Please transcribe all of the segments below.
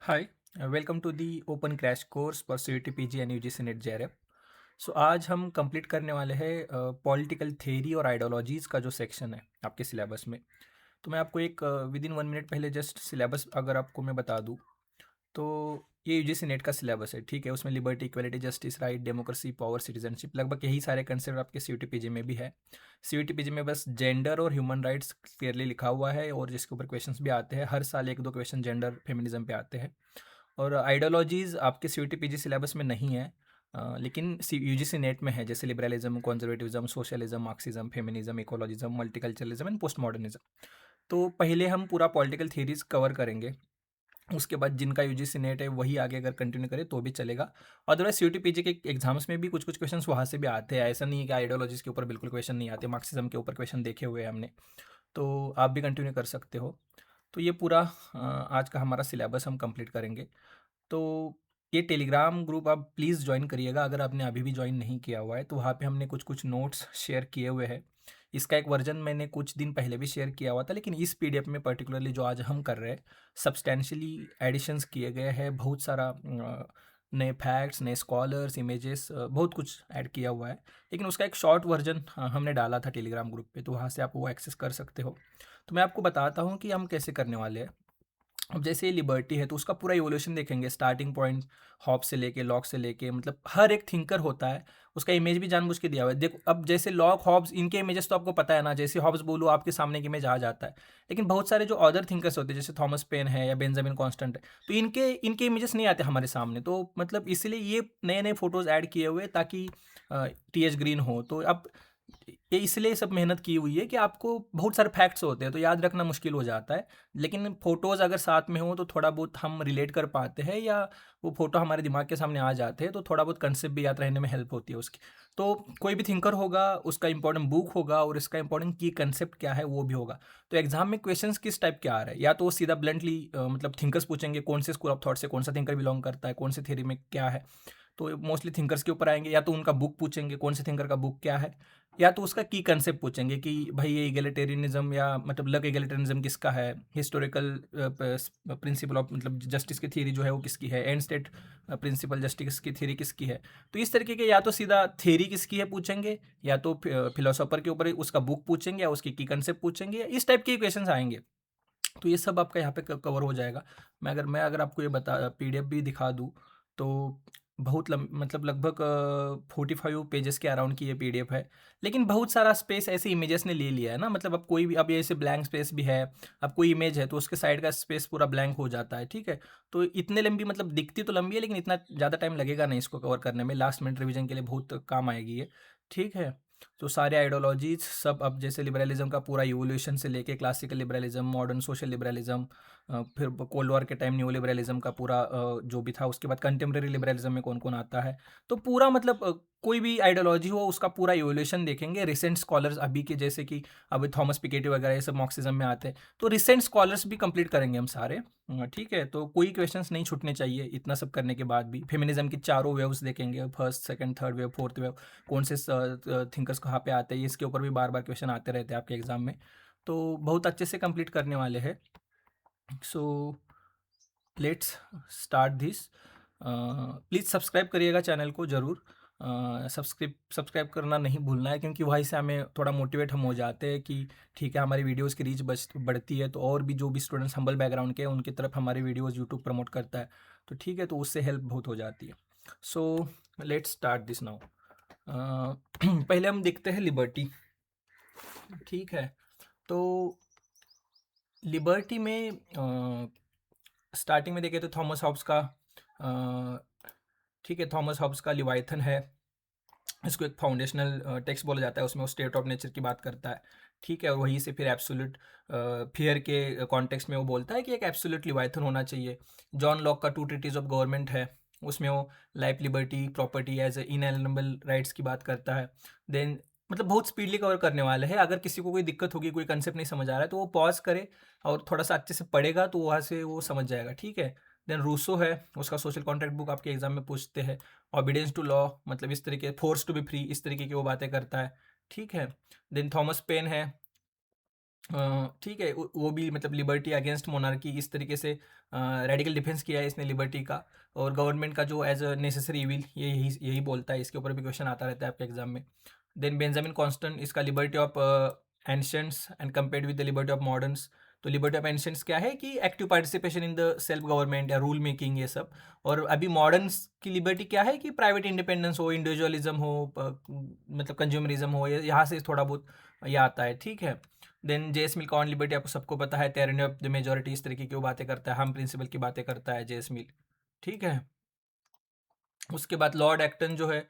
Hi, welcome to the open crash course for CET PG and UGC NET JRF. So आज हम complete करने वाले हैं political theory और आइडियोलॉजीज़ का जो सेक्शन है आपके सिलेबस में। तो मैं आपको एक विद इन 1 मिनट पहले जस्ट सिलेबस अगर आपको मैं बता दूँ, तो ये यूजीसी नेट का सिलेबस है। ठीक है, उसमें liberty, equality, justice, right, democracy, power, citizenship, लगभग यही सारे कंसेप्ट आपके सीयूटी पीजी में भी है। सीयूटी पीजी में बस जेंडर और ह्यूमन राइट्स क्लियरली लिखा हुआ है, और जिसके ऊपर क्वेश्चंस भी आते हैं। हर साल एक दो क्वेश्चन जेंडर फेमिनिज्म पे आते हैं। और आइडियोलॉजीज़ आपके सीयूटी पीजी सिलेबस में नहीं है, लेकिन यूजीसी नेट में है, जैसे liberalism, conservatism, socialism, Marxism, feminism, ecologism, multiculturalism and post modernism. तो पहले हम पूरा पॉलिटिकल थीरीज कवर करेंगे। उसके बाद जिनका यूजीसी नेट है वही आगे अगर कंटिन्यू करे तो भी चलेगा। अदरवाइज सीयूटी पीजी के एग्जाम्स में भी कुछ कुछ क्वेश्चंस वहाँ से भी आते हैं। ऐसा नहीं है कि आइडियोलॉजीज के ऊपर बिल्कुल क्वेश्चन नहीं आते। मार्क्सिज्म के ऊपर क्वेश्चन देखे हुए हैं हमने, तो आप भी कंटिन्यू कर सकते हो। तो ये पूरा आज का हमारा सिलेबस हम कंप्लीट करेंगे। तो ये टेलीग्राम ग्रुप आप प्लीज़ ज्वाइन करिएगा, अगर आपने अभी भी ज्वाइन नहीं किया हुआ है। तो वहाँ पे हमने कुछ कुछ नोट्स शेयर किए हुए हैं। इसका एक वर्जन मैंने कुछ दिन पहले भी शेयर किया हुआ था, लेकिन इस पीडीएफ में पर्टिकुलरली जो आज हम कर रहे हैं, सब्सटेंशियली एडिशंस किए गए हैं। बहुत सारा नए फैक्ट्स, नए स्कॉलर्स, इमेजेस, बहुत कुछ ऐड किया हुआ है। लेकिन उसका एक शॉर्ट वर्जन हमने डाला था टेलीग्राम ग्रुप पे, तो वहाँ से आप वो एक्सेस कर सकते हो। तो मैं आपको बताता हूँ कि हम कैसे करने वाले हैं। अब जैसे ये लिबर्टी है, तो उसका पूरा इवोल्यूशन देखेंगे, स्टार्टिंग पॉइंट हॉब से लेके, लॉक से लेके, मतलब हर एक थिंकर होता है। उसका इमेज भी जानबूझ के दिया हुआ है। देखो, अब जैसे लॉक, हॉब्स, इनके इमेजेस तो आपको पता है ना। जैसे हॉब्स बोलो, आपके सामने एक इमेज आ जाता है। लेकिन बहुत सारे जो अदर थिंकर्स होते हैं, जैसे थॉमस पेन है या बेंजामिन कॉन्स्टेंट है, तो इनके इनके इमेजेस नहीं आते हमारे सामने। तो मतलब इसलिए ये नए नए फोटोज ऐड किए हुए, ताकि टीएच ग्रीन हो। तो अब ये इसलिए सब मेहनत की हुई है कि आपको बहुत सारे फैक्ट्स होते हैं तो याद रखना मुश्किल हो जाता है। लेकिन फ़ोटोज़ अगर साथ में हो तो थोड़ा बहुत हम रिलेट कर पाते हैं, या वो फ़ोटो हमारे दिमाग के सामने आ जाते हैं, तो थोड़ा बहुत कंसेप्ट भी याद रहने में हेल्प होती है उसकी। तो कोई भी थिंकर होगा, उसका इंपॉर्टेंट बुक होगा, और इसका इंपॉर्टेंट की कंसेप्ट क्या है वो भी होगा। तो एग्जाम में क्वेश्चंस किस टाइप के आ रहे हैं, या तो वो सीधा ब्लंटली मतलब थिंकर्स पूछेंगे, कौन से स्कूल ऑफ थॉट से कौन सा थिंकर बिलोंग करता है, कौन से थ्योरी में क्या है। तो मोस्टली थिंकर्स के ऊपर आएंगे, या तो उनका बुक पूछेंगे कौन से थिंकर का बुक क्या है, या तो उसका की कंसेप्ट पूछेंगे कि भाई ये इगलिटेरियनिज्म, या मतलब लग इगलिटेरियनिज्म किसका है, हिस्टोरिकल प्रिंसिपल ऑफ मतलब जस्टिस की थ्योरी जो है वो किसकी है, एंड स्टेट प्रिंसिपल जस्टिस की थ्योरी किसकी है। तो इस तरीके के या तो सीधा थ्योरी किसकी है पूछेंगे, या तो फिलोसोफर के ऊपर उसका बुक पूछेंगे, या उसकी की कंसेप्ट पूछेंगे, या इस टाइप के क्वेश्चन आएंगे। तो ये सब आपका यहाँ पे कवर हो जाएगा। मैं अगर आपको ये बता पीडीएफ भी दिखा दूँ, तो बहुत मतलब लगभग 45 पेजेस के अराउंड की ये पीडीएफ है। लेकिन बहुत सारा स्पेस ऐसे इमेजेस ने ले लिया है ना। मतलब अब कोई भी, अब ये ऐसे ब्लैंक स्पेस भी है। अब कोई इमेज है तो उसके साइड का स्पेस पूरा ब्लैंक हो जाता है। ठीक है, तो इतने लंबी, मतलब दिखती तो लंबी है, लेकिन इतना ज़्यादा टाइम लगेगा नहीं इसको कवर करने में। लास्ट मिनट रिवीजन के लिए बहुत काम आएगी ये। ठीक है, तो सारे आइडियोलॉजीज सब, अब जैसे लिबरलिज्म का पूरा इवोल्यूशन से लेके classical liberalism, modern social liberalism, फिर कोल्ड वॉर के टाइम न्यू लिबरलिज्म का पूरा जो भी था, उसके बाद कंटेम्प्रेरी लिबरलिज्म में कौन कौन आता है। तो पूरा मतलब कोई भी आइडियोलॉजी हो उसका पूरा इवोल्यूशन देखेंगे। रिसेंट स्कॉलर्स अभी के, जैसे कि अब थॉमस पिकेटी वगैरह, ये सब मार्क्सिज्म में आते हैं, तो रिसेंट स्कॉलर्स भी कंप्लीट करेंगे हम सारे। ठीक है, तो कोई क्वेश्चंस नहीं छूटने चाहिए इतना सब करने के बाद भी। फेमिनिज्म की चारों वेव्स देखेंगे, first, second, third wave, fourth wave, कौन से थिंकर्स कहाँ पे आते हैं, इसके ऊपर भी बार बार क्वेश्चन आते रहते हैं आपके एग्जाम में। तो बहुत अच्छे से कंप्लीट करने वाले हैं। So let's start this. Please subscribe करिएगा चैनल को ज़रूर। सब्सक्राइब करना नहीं भूलना है, क्योंकि वहीं से हमें थोड़ा मोटिवेट हम हो जाते हैं कि ठीक है, हमारी वीडियोस की रीच बढ़ती है, तो और भी जो भी स्टूडेंट्स हम्बल बैकग्राउंड के हैं उनकी तरफ हमारे वीडियोस यूट्यूब प्रमोट करता है। तो ठीक है, तो उससे हेल्प बहुत हो जाती है। So let's start this now. पहले हम देखते हैं लिबर्टी। ठीक है, तो लिबर्टी में स्टार्टिंग में देखें तो थॉमस हॉब्स का, ठीक है, थॉमस हॉब्स का लिवाइथन है। इसको एक फाउंडेशनल टेक्स्ट बोला जाता है। उसमें वो स्टेट ऑफ नेचर की बात करता है। ठीक है, और वहीं से फिर एब्सोल्यूट फियर के कॉन्टेक्स्ट में वो बोलता है कि एक एब्सोल्यूट लिवाइथन होना चाहिए। जॉन लॉक का टू ट्रीटीज ऑफ गवर्नमेंट है, उसमें वो life, liberty, property as inalienable rights की बात करता है। देन मतलब बहुत स्पीडली कवर करने वाले हैं। अगर किसी को कोई दिक्कत होगी, कोई कंसेप्ट नहीं समझ आ रहा है, तो वो पॉज करे और थोड़ा सा अच्छे से पढ़ेगा, तो वहाँ से वो समझ जाएगा। ठीक है, देन रूसो है, उसका सोशल कॉन्ट्रैक्ट बुक आपके एग्जाम में पूछते हैं। ऑबिडेंस टू लॉ, मतलब इस तरीके, फोर्स टू बी फ्री, इस तरीके की वो बातें करता है। ठीक है, देन थॉमस पेन है, ठीक है, वो भी मतलब लिबर्टी अगेंस्ट मोनार्की इस तरीके से रेडिकल डिफेंस किया है इसने लिबर्टी का। और गवर्नमेंट का जो एज अ नेसेसरी इविल, ये यही यही बोलता है। इसके ऊपर भी क्वेश्चन आता रहता है आपके एग्जाम में। देन बेंजामिन कॉन्स्टेंट, इसका liberty of ancients and compared with the liberty of moderns. तो लिबर्टी ऑफ एंशंट्स क्या है कि active participation in the self government या रूल मेकिंग, ये सब। और अभी मॉडर्न्स की लिबर्टी क्या है कि प्राइवेट इंडिपेंडेंस हो, इंडिविजुअलिज्म हो, मतलब कंज्यूमरिज्म हो, यहाँ से थोड़ा बहुत ये आता है। ठीक है। देन जेएस मिल का ऑन लिबर्टी आपको सबको पता है, tyranny ऑफ द मेजोरिटी, इस तरीके की वो बातें करता है, हम प्रिंसिपल की बातें करता है जेएस मिल। ठीक है। उसके बाद लॉर्ड एक्टन जो है,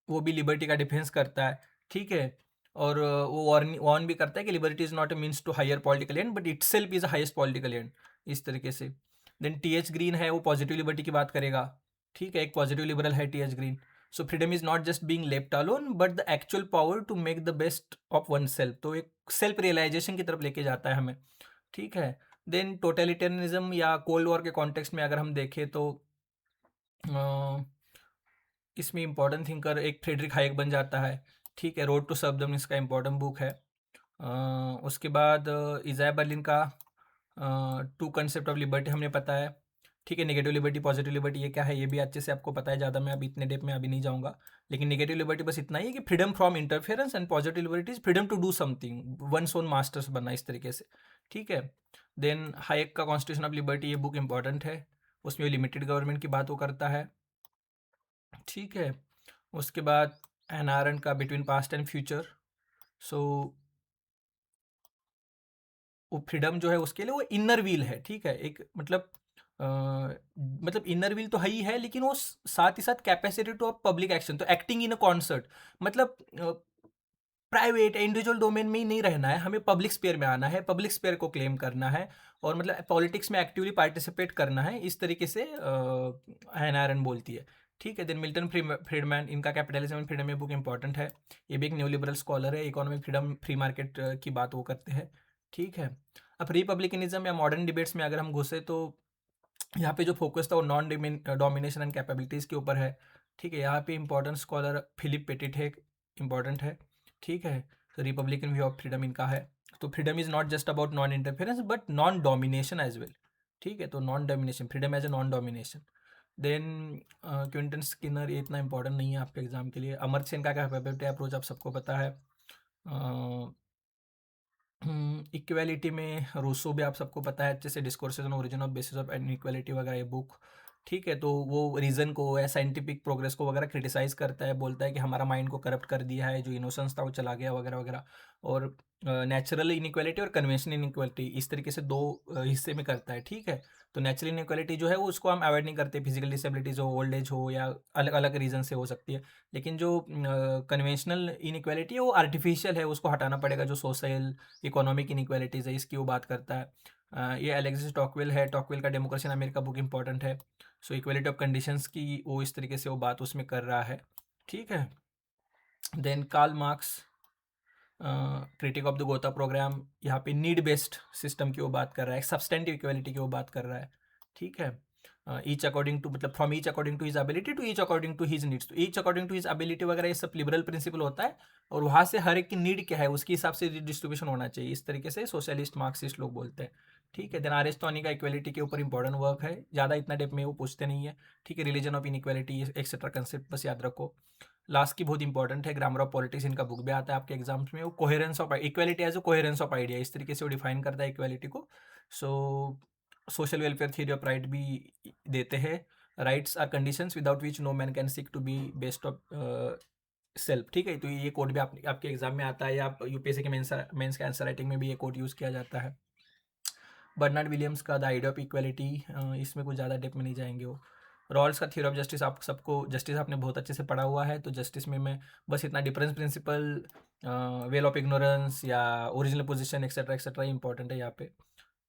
वो भी लिबर्टी का डिफेंस करता है। ठीक है। और वो वार्न भी करता है कि liberty is not a means to higher political end but itself is a highest political end, इस तरीके से। देन टीएच ग्रीन है, वो पॉजिटिव लिबर्टी की बात करेगा। ठीक है, एक पॉजिटिव लिबरल है T H Green. So freedom is not just being left alone but the actual power to make the best of oneself, तो एक सेल्फ रियलाइजेशन की तरफ लेके जाता है हमें। ठीक है। देन टोटलिटेरियनिज्म या कोल्ड वॉर के कॉन्टेक्स्ट में अगर हम देखें तो इसमें इंपॉर्टेंट थिंकर एक फ्रेडरिक हाइक बन जाता है। ठीक है, रोड टू सर्वडम इसका इंपॉर्टेंट बुक है। उसके बाद इज़ाया बर्लिन का टू कंसेप्ट ऑफ लिबर्टी हमने पता है। ठीक है, नेगेटिव लिबर्टी पॉजिटिव लिबर्टी ये क्या है ये भी अच्छे से आपको पता है, ज़्यादा मैं अभी इतने डेप में अभी नहीं जाऊँगा। लेकिन नेगेटिव लिबर्टी बस इतना ही है कि freedom from interference, and positive liberty is freedom to do something, one's own masters बनना, इस तरीके से। ठीक है। देन हाइक का कॉन्स्टिट्यूशन ऑफ लिबर्टी, ये बुक इंपॉर्टेंट है। उसमें लिमिटेड गवर्नमेंट की बात वो करता है। ठीक है। उसके बाद एन आरन का बिटवीन पास्ट एंड फ्यूचर। सो वो फ्रीडम जो है उसके लिए वो इनर व्हील है। ठीक है, एक मतलब मतलब इनर व्हील तो है ही है, लेकिन वो साथ ही साथ कैपेसिटी टू पब्लिक एक्शन, तो एक्टिंग इन अ कॉन्सर्ट। मतलब प्राइवेट इंडिविजुअल डोमेन में ही नहीं रहना है, हमें पब्लिक स्पेयर में आना है, पब्लिक स्पेयर को क्लेम करना है, और मतलब पॉलिटिक्स में एक्टिवली पार्टिसिपेट करना है, इस तरीके से हैना आरेंट बोलती है। ठीक है। देन मिल्टन फ्रीडमैन, इनका कैपिटलिज्म एंड फ्रीडम में बुक इंपॉर्टेंट है। ये भी एक न्यू लिबरल स्कॉलर है, इकोनॉमिक फ्रीडम फ्री मार्केट की बात वो करते हैं। ठीक है। अब रिपब्लिकनिज्म या मॉडर्न डिबेट्स में अगर हम घुसे तो यहाँ पे जो फोकस था वो नॉन डोमिनेशन एंड कैपेबिलिटीज़ के ऊपर है। ठीक है, यहाँ पे इंपॉर्टेंट स्कॉलर फिलिप पेटिट है, इंपॉर्टेंट है। ठीक है। तो रिपब्लिकन व्यू ऑफ फ्रीडम इनका है। तो freedom is not just about non interference but non domination as well. ठीक है, तो non domination, freedom as a non domination. Then Quentin Skinner, ये इतना इंपॉर्टेंट नहीं है आपके एग्जाम के लिए। अमर्त्य सेन का कैपेबिलिटी अप्रोच आप सबको पता है। इक्वालिटी में रूसो भी आप सबको पता है अच्छे से, discourses on origin of basis of inequality वगैरह ये बुक। ठीक है, तो वो रीज़न को या साइंटिफिक प्रोग्रेस को वगैरह क्रिटिसाइज़ करता है, बोलता है कि हमारा माइंड को करप्ट कर दिया है, जो इनोसेंस था वो चला गया वगैरह वगैरह। और नेचुरल इनइक्वालिटी और कन्वेंशनल इनइक्वालिटी, इस तरीके से दो हिस्से में करता है। ठीक है। तो नेचुरल इनइक्वालिटी जो है वो उसको हम अवॉइड नहीं करते, फिजिकल डिसेबिलिटीज़ हो, ओल्ड एज हो, या अलग अलग रीज़न से हो सकती है। लेकिन जो कन्वेंशनल इनइक्वालिटी है वो आर्टिफिशियल है, उसको हटाना पड़ेगा। जो सोशल इकोनॉमिक इनइक्वालिटीज़ है इसकी वो बात करता है। ये अलेक्सिस टॉकवेल है, टॉकवेल का democracy in America book important है। सो इक्वलिटी ऑफ कंडीशंस की वो इस तरीके से वो बात उसमें कर रहा है। ठीक है। Then Karl Marx, critique of the Gotha programme, यहाँ पे नीड बेस्ड सिस्टम की वो बात कर रहा है, सब्सटेंटिव इक्वलिटी की वो बात कर रहा है। ठीक है। ईच अकॉर्डिंग टू, मतलब from each according to his ability to each according to his needs, तो each according to his ability वगैरह ये सब लिबरल प्रिंसिपल होता है। और वहाँ से हर एक की नीड क्या है उसके हिसाब से डिस्ट्रीब्यूशन होना चाहिए, इस तरीके से सोशलिस्ट मार्क्सिस्ट लोग बोलते हैं। ठीक है। देन आरिस्टोनी का इक्वलिटी के ऊपर इंपॉर्टेंट वर्क है, ज़्यादा इतना डेप में वो पूछते नहीं है। ठीक है। Religion of inequality etcetera concept बस याद रखो। लास्ट की बहुत इंपॉर्टेंट है, ग्रामर ऑफ पॉलिटिक्स, इनका बुक भी आता है आपके एग्जाम्स में। वो coherence of equality as a coherence of idea, इस तरीके से वो डिफाइन करता है इक्वालिटी को। So social welfare theory of right भी देते हैं। Rights are conditions without which no man can seek to be best of self. ठीक है, तो ये कोड भी आपके एग्जाम में आता है, या यूपीएससी के मेंस के आंसर राइटिंग में भी ये कोड यूज़ किया जाता है। बर्नार्ड विलियम्स का द आइडिया ऑफ इक्वालिटी, इसमें कुछ ज़्यादा डेप में नहीं जाएंगे वो। रॉल्स का थ्योरी ऑफ जस्टिस, आप सबको जस्टिस आपने बहुत अच्छे से पढ़ा हुआ है, तो जस्टिस में मैं बस इतना difference principle, well of ignorance या ओरिजिनल पोजीशन एक्सेट्रा इंपॉर्टेंट है यहाँ पे।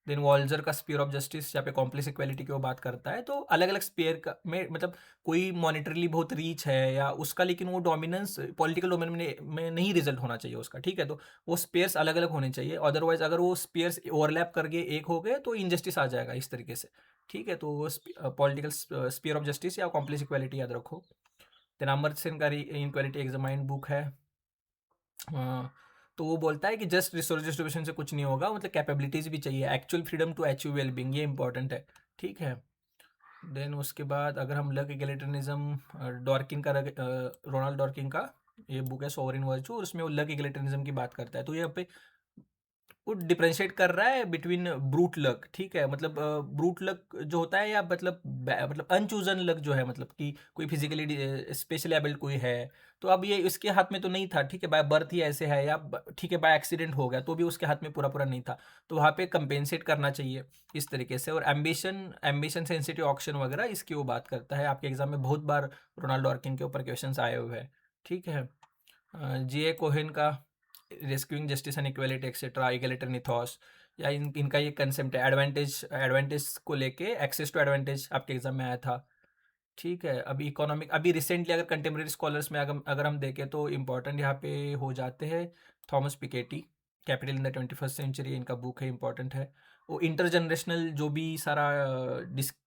देन वॉल्जर का स्पीयर ऑफ जस्टिस, यहाँ पे कॉम्प्लेक्स इक्वालिटी की वो बात करता है। तो अलग अलग स्पीयर का में मतलब कोई मॉनिटरली बहुत रीच है या उसका, लेकिन वो डोमिनेंस पॉलिटिकल डोमेन में नहीं रिजल्ट होना चाहिए उसका। ठीक है, तो वो स्पेयर्स अलग अलग होने चाहिए, अदरवाइज अगर वो स्पेयर्स ओवरलैप करके एक हो गए तो इनजस्टिस आ जाएगा इस तरीके से। ठीक है, तो वो पॉलिटिकल स्पीयर ऑफ जस्टिस या कॉम्प्लेक्स इक्वालिटी याद रखो। देन अमर्त्य सेन का इनक्वालिटी एग्जामाइंड बुक है। तो वो बोलता है कि जस्ट रिसोर्स डिस्ट्रीब्यूशन से कुछ नहीं होगा, मतलब कैपेबिलिटीज़ भी चाहिए, actual freedom to achieve wellbeing, ये इंपॉर्टेंट है। ठीक है। देन उसके बाद अगर हम लक एगलिटरियनिज्म, डॉर्किन का रोनाल्ड डॉर्किन का ये बुक है सोवरेन वर्चू, उसमें वो लक एगलिटरियनिज्म की बात करता है। तो ये यहाँ पे वो डिफरेंशिएट कर रहा है बिटवीन ब्रूट लक। ठीक है, मतलब ब्रूट लक जो होता है, या मतलब अनचूजन लक जो है, मतलब कि कोई फिजिकली स्पेशली एबल्ड कोई है, तो अब ये इसके हाथ में तो नहीं था। ठीक है, बाय बर्थ ही ऐसे है, या ठीक है बाय एक्सीडेंट हो गया, तो भी उसके हाथ में पूरा पूरा नहीं था। तो वहाँ पे कंपेंसेट करना चाहिए इस तरीके से। और एम्बिशन एम्बिशन सेंसिटिव ऑक्शन वगैरह, इसकी वो बात करता है। आपके एग्जाम में बहुत बार रोनाल्ड डॉर्किन के ऊपर क्वेश्चंस आए हुए हैं। ठीक है। जी ए कोहेन का rescuing justice and equality etcetera, egalitarian ethos, या इनका ये कंसेप्ट है एडवांटेज एडवांटेज को लेके, एक्सेस टू एडवांटेज आपके एग्जाम में आया था। ठीक है। अभी इकोनॉमिक, अभी रिसेंटली अगर कंटेम्प्रेरी स्कॉलर्स में अगर हम देखें तो इम्पोर्टेंट यहाँ पे हो जाते हैं Thomas Piketty, capital in the 21st century, इनका बुक है, इंपॉर्टेंट है। वो इंटरजनरेशनल जो भी सारा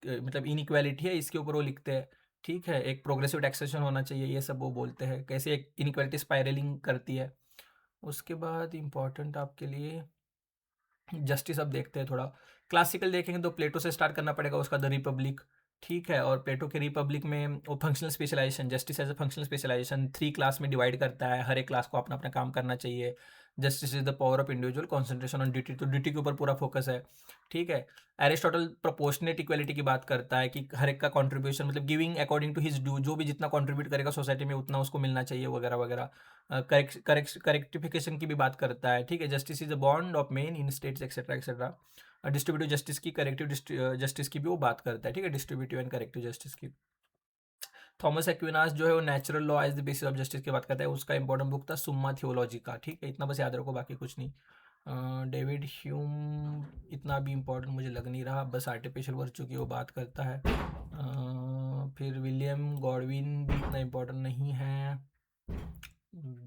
मतलब इनइक्वालिटी है, इसके ऊपर वो लिखते हैं। ठीक है, एक प्रोग्रेसिव टैक्सेशन होना चाहिए, ये सब वो बोलते हैं, कैसे एक इनइक्वालिटी स्पायरलिंग करती है। उसके बाद इम्पोर्टेंट आपके लिए जस्टिस अब देखते हैं थोड़ा। क्लासिकल देखेंगे तो प्लेटो से स्टार्ट करना पड़ेगा, उसका द रिपब्लिक। ठीक है, और प्लेटो के रिपब्लिक में वो functional specialisation, justice as a functional specialisation 3 class में डिवाइड करता है, हर एक क्लास को अपना अपना काम करना चाहिए। Justice is the power of individual, concentration on duty, तो ड्यूटी के ऊपर पूरा फोकस है। ठीक है। एरिस्टोटल प्रोपोर्शनेट इक्वलिटी की बात करता है कि हर एक का कंट्रीब्यूशन, मतलब giving according to his due, जो भी जितना कंट्रीब्यूट करेगा सोसाइटी में उतना उसको मिलना चाहिए, वगैरह वगैरह। करेक्टिफिकेशन की भी बात करता है। ठीक है, justice is a bond of men in states etcetera etcetera. Distributive justice की, करेक्टिव जस्टिस की भी वो बात करता है। ठीक है, डिस्ट्रीब्यूटिव एंड करेक्टिव जस्टिस की। थॉमस एक्विनास जो है वो natural law as the basis of justice की बात करता है, उसका इंपॉर्टेंट बुक था सुम्मा थियोलॉजी का। ठीक है, इतना बस याद रखो, बाकी कुछ नहीं। डेविड ह्यूम इतना भी इम्पोर्टेंट मुझे लग नहीं रहा, बस आर्टिफिशियल वर्चू की वो बात करता है। फिर विलियम गॉडविन भी इतना इम्पोर्टेंट नहीं है।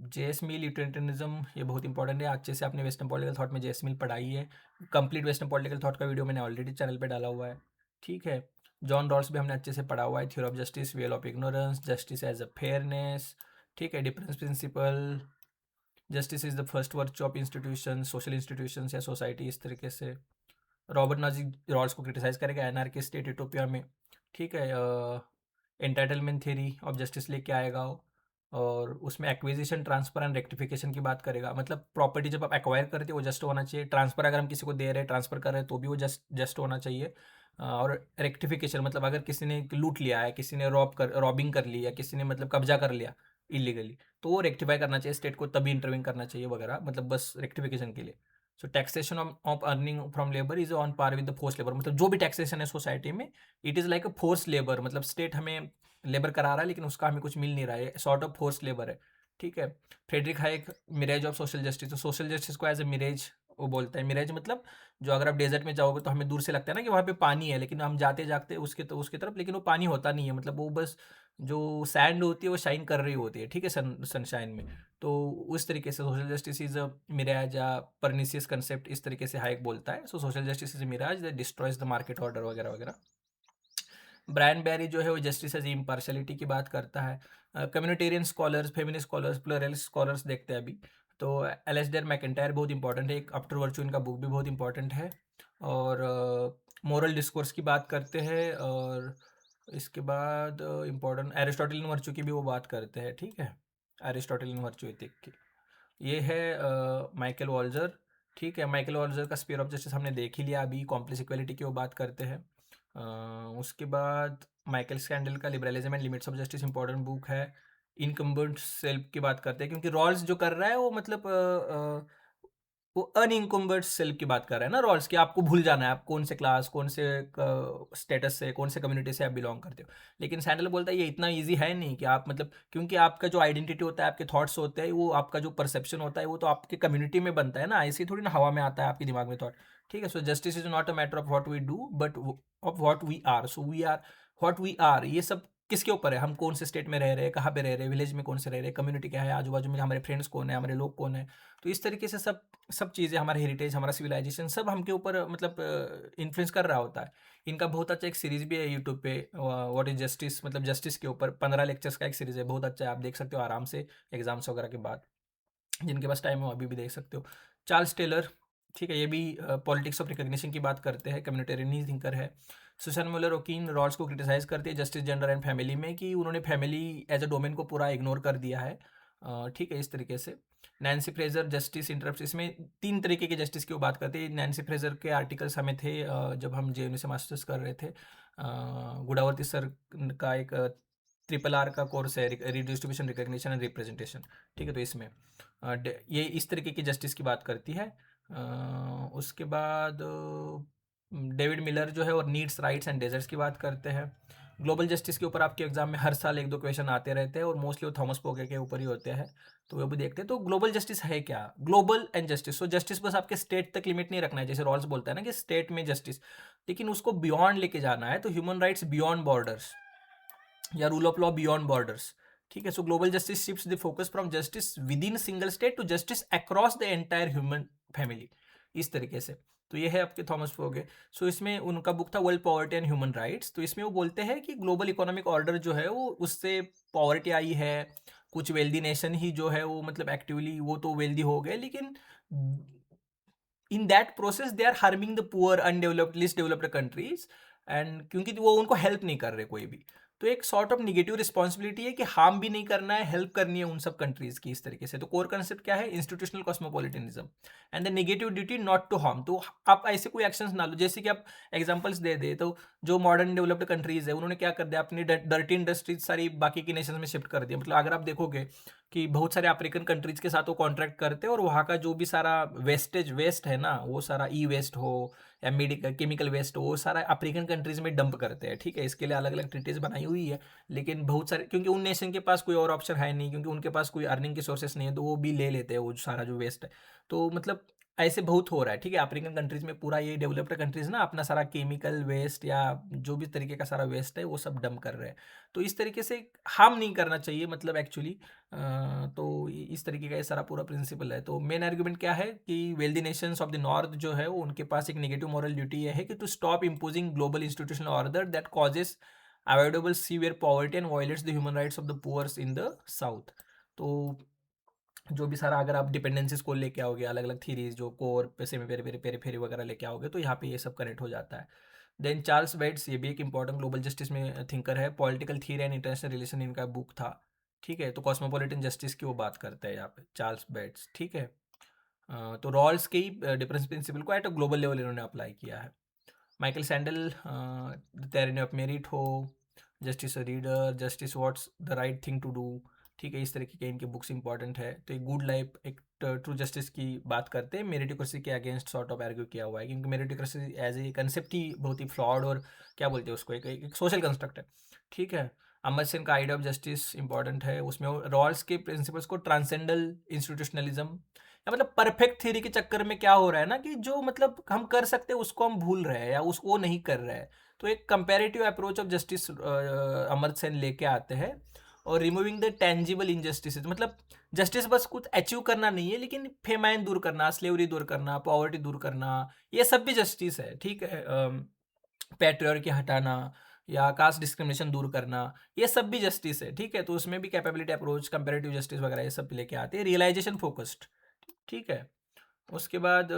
जेएस मिल यूटिलिटेरियनिज्म, ये बहुत इंपॉर्टेंट है। अच्छे से आपने वेस्टर्न पॉलिटिकल थॉट में जेएस मिल पढ़ाई है। कंप्लीट वेस्टर्न पॉलिटिकल थॉट का वीडियो मैंने ऑलरेडी चैनल पे डाला हुआ है। ठीक है। जॉन रॉल्स भी हमने अच्छे से पढ़ा हुआ है, theory of justice, veil of ignorance, justice as a fairness. ठीक है, difference principle, justice is the first virtue of institution, social institution या सोसाइटी, इस तरीके से। रॉबर्ट नाजी रॉल्स को क्रिटिसाइज करेगा एनआरकी स्टेट यूटोपिया में। ठीक है। एंटाइटलमेंट थ्योरी ऑफ जस्टिस लेके आएगा वो, और उसमें एक्विजिशन, ट्रांसफर एंड रेक्टिफिकेशन की बात करेगा। मतलब प्रॉपर्टी जब आप एक्वायर करते हो वो जस्ट होना चाहिए, ट्रांसफर अगर हम किसी को दे रहे हैं, ट्रांसफर कर रहे हैं, तो भी वो जस्ट जस्ट होना चाहिए। और रेक्टिफिकेशन मतलब अगर किसी ने लूट लिया है, किसी ने रॉबिंग कर ली, या किसी ने मतलब कब्जा कर लिया इलीगली, तो वो रेक्टिफाई करना चाहिए स्टेट को, तभी इंटरव्यून करना चाहिए वगैरह, मतलब बस रेक्टिफिकेशन के लिए। So taxation of earning from labour is on par with the forced labour, मतलब जो भी टैक्सेशन है सोसाइटी में, it is like a forced labour, मतलब स्टेट हमें लेबर करा रहा है लेकिन उसका हमें कुछ मिल नहीं रहा है, सॉर्ट ऑफ फोर्स लेबर है। ठीक है। Friedrich Hayek, mirage of social justice, तो सोशल जस्टिस को एज ए मिरेज वो बोलता है। मिरेज मतलब जो अगर आप डेजर्ट में जाओगे तो हमें दूर से लगता है ना कि वहाँ पे पानी है, लेकिन हम जाते जागते उसके तरफ, लेकिन वो पानी होता नहीं है, मतलब वो बस जो सैंड होती है वो शाइन कर रही होती है। ठीक है, सनशाइन में। तो उस तरीके से social justice is a mirage या परनिसियस कंसेप्ट, इस तरीके से हाइक बोलता है। So social justice is mirage that destroys the market order, वगैरह वगैरह। ब्रायन बैरी जो है वो जस्टिस एज इम्पार्शलिटी की बात करता है। Communitarian scholars, feminist scholars, pluralist scholars देखते हैं अभी। तो एलेस्डेर मैकेंटायर बहुत इंपॉर्टेंट है, एक आफ्टर वर्चू इनका बुक भी बहुत इंपॉर्टेंट है। और मोरल डिस्कोर्स की बात करते हैं। और इसके बाद इम्पोर्टेंट एरिस्टोटलियन वर्चू की भी वो बात करते हैं। ठीक है, एरिस्टोटलियन वर्चू एथिक की। ये है माइकल वॉल्जर। ठीक है, माइकल वॉल्जर का स्पीयर ऑफ जस्टिस हमने देख ही लिया अभी, कॉम्प्लेक्स इक्वालिटी की वो बात करते हैं। उसके बाद माइकल स्कैंडल का liberalism and limits of justice important book है। इनकम्बेंट सेल्फ की बात करते हैं, क्योंकि रॉल्स जो कर रहा है वो मतलब वो अनइनकम्बर्ड सेल्फ की बात कर रहा है ना रॉल्स, कि आपको भूल जाना है आप कौन से क्लास, कौन से स्टेटस से, कौन से कम्युनिटी से आप बिलोंग करते हो। लेकिन सैंडल बोलता है ये इतना ईजी है नहीं कि आप मतलब, क्योंकि आपका जो आइडेंटिटी होता है, आपके थॉट्स होते हैं, वो आपका जो परसेप्शन होता है वो तो आपके कम्युनिटी में बनता है ना, ऐसे ही थोड़ी ना हवा में आता है आपके दिमाग में थॉट। ठीक है, so justice is not a matter of what we do but of what we are. So we are what we are, ये सब किसके ऊपर है, हम कौन से स्टेट में रह रहे हैं, कहाँ पे रह रहे हैं, विलेज में कौन से रह रहे हैं, कम्युनिटी क्या है, आजू बाजू में हमारे फ्रेंड्स कौन है, हमारे लोग कौन है। तो इस तरीके से सब सब चीज़ें, हमारा हेरिटेज, हमारा सिविलाइजेशन, सब हमके ऊपर मतलब इन्फ्लुएंस कर रहा होता है। इनका बहुत अच्छा एक सीरीज़ भी है यूट्यूब पे, व्हाट इज़ जस्टिस, मतलब जस्टिस के ऊपर 15 लेक्चर्स का एक सीरीज़ है, बहुत अच्छा है, आप देख सकते हो आराम से एग्जाम्स वगैरह के बाद। जिनके पास टाइम हो अभी भी देख सकते हो। चार्ल्स टेलर, ठीक है, ये भी पॉलिटिक्स ऑफ रिकग्निशन की बात करते हैं, कम्युनिटेरियन थिंकर है। सुसान मुलर ओकिन रॉल्स को क्रिटिसाइज करती है जस्टिस, जेंडर एंड फैमिली में, कि उन्होंने फैमिली एज अ डोमेन को पूरा इग्नोर कर दिया है। ठीक है, इस तरीके से। नैन्सी फ्रेजर, जस्टिस इंटरप्ट, इसमें तीन तरीके के जस्टिस की वो बात करते हैं। नैन्सी फ्रेजर के आर्टिकल्स हमें थे जब हम जेएनयू से मास्टर्स कर रहे थे। गुडावर्ती सर का एक ट्रिपल आर का कोर्स है, रिडिस्ट्रीब्यूशन, रिकग्निशन एंड रिप्रेजेंटेशन। ठीक है, तो इसमें ये इस तरीके की जस्टिस की बात करती है। उसके बाद डेविड मिलर जो है और नीड्स, राइट्स एंड डेजर्ट्स की बात करते हैं। ग्लोबल जस्टिस के ऊपर आपके एग्जाम में हर साल एक दो क्वेश्चन आते रहते हैं और मोस्टली वो थॉमस पोके के ऊपर ही होते हैं, तो वो भी देखते हैं। तो ग्लोबल जस्टिस है क्या? Global and justice, so justice बस आपके स्टेट तक लिमिट नहीं रखना है, जैसे रॉल्स बोलता है ना कि स्टेट में जस्टिस, लेकिन उसको बियॉन्ड लेके जाना है। तो ह्यूमन राइट्स बियॉन्ड बॉर्डर्स या rule of law beyond borders. ठीक है, so global justice shifts the focus from justice within single state to justice across the entire human family, इस तरीके से। तो ये है आपके थॉमस फोगे। सो इसमें उनका बुक था world poverty and human rights, तो इसमें वो बोलते हैं कि ग्लोबल इकोनॉमिक ऑर्डर जो है वो उससे पॉवर्टी आई है। कुछ वेल्दी नेशन ही जो है वो मतलब एक्टिवली वो तो वेल्दी हो गए, लेकिन in that process they are harming the poor, undeveloped, least developed countries, and क्योंकि वो उनको हेल्प नहीं कर रहे कोई भी। तो एक सॉर्ट ऑफ निगेटिव रिस्पॉन्सिबिलिटी है कि हार्म भी नहीं करना है, हेल्प करनी है उन सब कंट्रीज की, इस तरीके से। तो कोर कंसेप्ट क्या है? Institutional cosmopolitanism and the negative duty not to harm. तो आप ऐसे कोई एक्शंस ना लो, जैसे कि आप एग्जांपल्स दे दे, तो जो मॉडर्न डेवलप्ड कंट्रीज है उन्होंने क्या कर दिया, अपनी डर्टी इंडस्ट्रीज सारी बाकी की नेशंस में शिफ्ट कर दिया। मतलब अगर आप देखोगे कि बहुत सारे अफ्रीकन कंट्रीज के साथ वो कॉन्ट्रैक्ट करते हैं और वहाँ का जो भी सारा वेस्टेज वेस्ट है ना, वो सारा ई वेस्ट हो या मेडिकल केमिकल वेस्ट हो, वो सारा अफ्रीकन कंट्रीज में डंप करते हैं। ठीक है, इसके लिए अलग अलग ट्रीटीज बनाई हुई है, लेकिन बहुत सारे, क्योंकि उन नेशन के पास कोई और ऑप्शन है नहीं, क्योंकि उनके पास कोई अर्निंग के सोर्सेस नहीं है, तो वो भी ले लेते हैं वो सारा जो वेस्ट है। तो मतलब ऐसे बहुत हो रहा है। ठीक है, अफ्रीकन कंट्रीज में पूरा ये डेवलप्ड कंट्रीज ना अपना सारा केमिकल वेस्ट या जो भी तरीके का सारा वेस्ट है वो सब डंप कर रहे हैं। तो इस तरीके से हार्म नहीं करना चाहिए, मतलब एक्चुअली। तो इस तरीके का ये सारा पूरा प्रिंसिपल है। तो मेन आर्ग्यूमेंट क्या है कि wealthy Nations of the north जो है वो उनके पास एक नेगेटिव मॉरल ड्यूटी है कि to stop imposing global institutional order that causes avoidable severe poverty and violates the human rights of the poors in the south. तो जो भी सारा अगर आप डिपेंडेंसीज को लेके आओगे, अलग अलग थीरीज जो कोर पैसे में पेरे पेरे पेरे फेरी वगैरह लेके आओगे, तो यहाँ पे ये सब कनेक्ट हो जाता है। देन चार्ल्स बेट्स, ये भी एक इंपॉर्टेंट ग्लोबल जस्टिस में थिंकर है, political theory and international relation इनका बुक था। ठीक है, तो कॉस्मोपॉलिटन जस्टिस की वो बात करता है यहाँ पे चार्ल्स बेट्स। ठीक है, तो रॉल्स के ही डिफरेंस प्रिंसिपल को एट अ ग्लोबल लेवल इन्होंने अप्लाई किया है। Michael Sandel, the of merit हो, justice reader, justice what's the right thing to do. ठीक है, इस तरीके के इनके बुक्स इंपॉर्टेंट है। तो एक गुड लाइफ, एक ट्रू जस्टिस की बात करते हैं, मेरिटोक्रेसी के अगेंस्ट सॉर्ट ऑफ आर्ग्यू किया हुआ है, क्योंकि मेरिटोक्रेसी एज ए कंसेप्ट ही बहुत ही फ्लॉड और क्या बोलते हैं उसको, एक सोशल कंस्ट्रक्ट है। ठीक है, अमर सेन का आइडिया ऑफ जस्टिस इंपॉर्टेंट है, उसमें रॉल्स के प्रिंसिपल्स को ट्रांसेंडल इंस्टीट्यूशनलिज्म, या मतलब परफेक्ट थ्योरी के चक्कर में क्या हो रहा है ना कि जो मतलब हम कर सकते हैं उसको हम भूल रहे हैं या उसको नहीं कर रहे हैं। तो एक comparative approach of justice Amartya Sen लेके आते हैं, और रिमूविंग द टेंजिबल इनजस्टिस, मतलब जस्टिस बस कुछ अचीव करना नहीं है, लेकिन फेमाइन दूर करना, स्लेवरी दूर करना, पॉवर्टी दूर करना, ये सब भी जस्टिस है। ठीक है, पैट्रियार्की हटाना या कास्ट डिस्क्रिमिनेशन दूर करना, ये सब भी जस्टिस है। ठीक है, तो उसमें भी कैपेबिलिटी अप्रोच, कंपेरेटिव जस्टिस वगैरह ये सब लेके आते हैं, रियलाइजेशन फोकस्ड। ठीक है, उसके बाद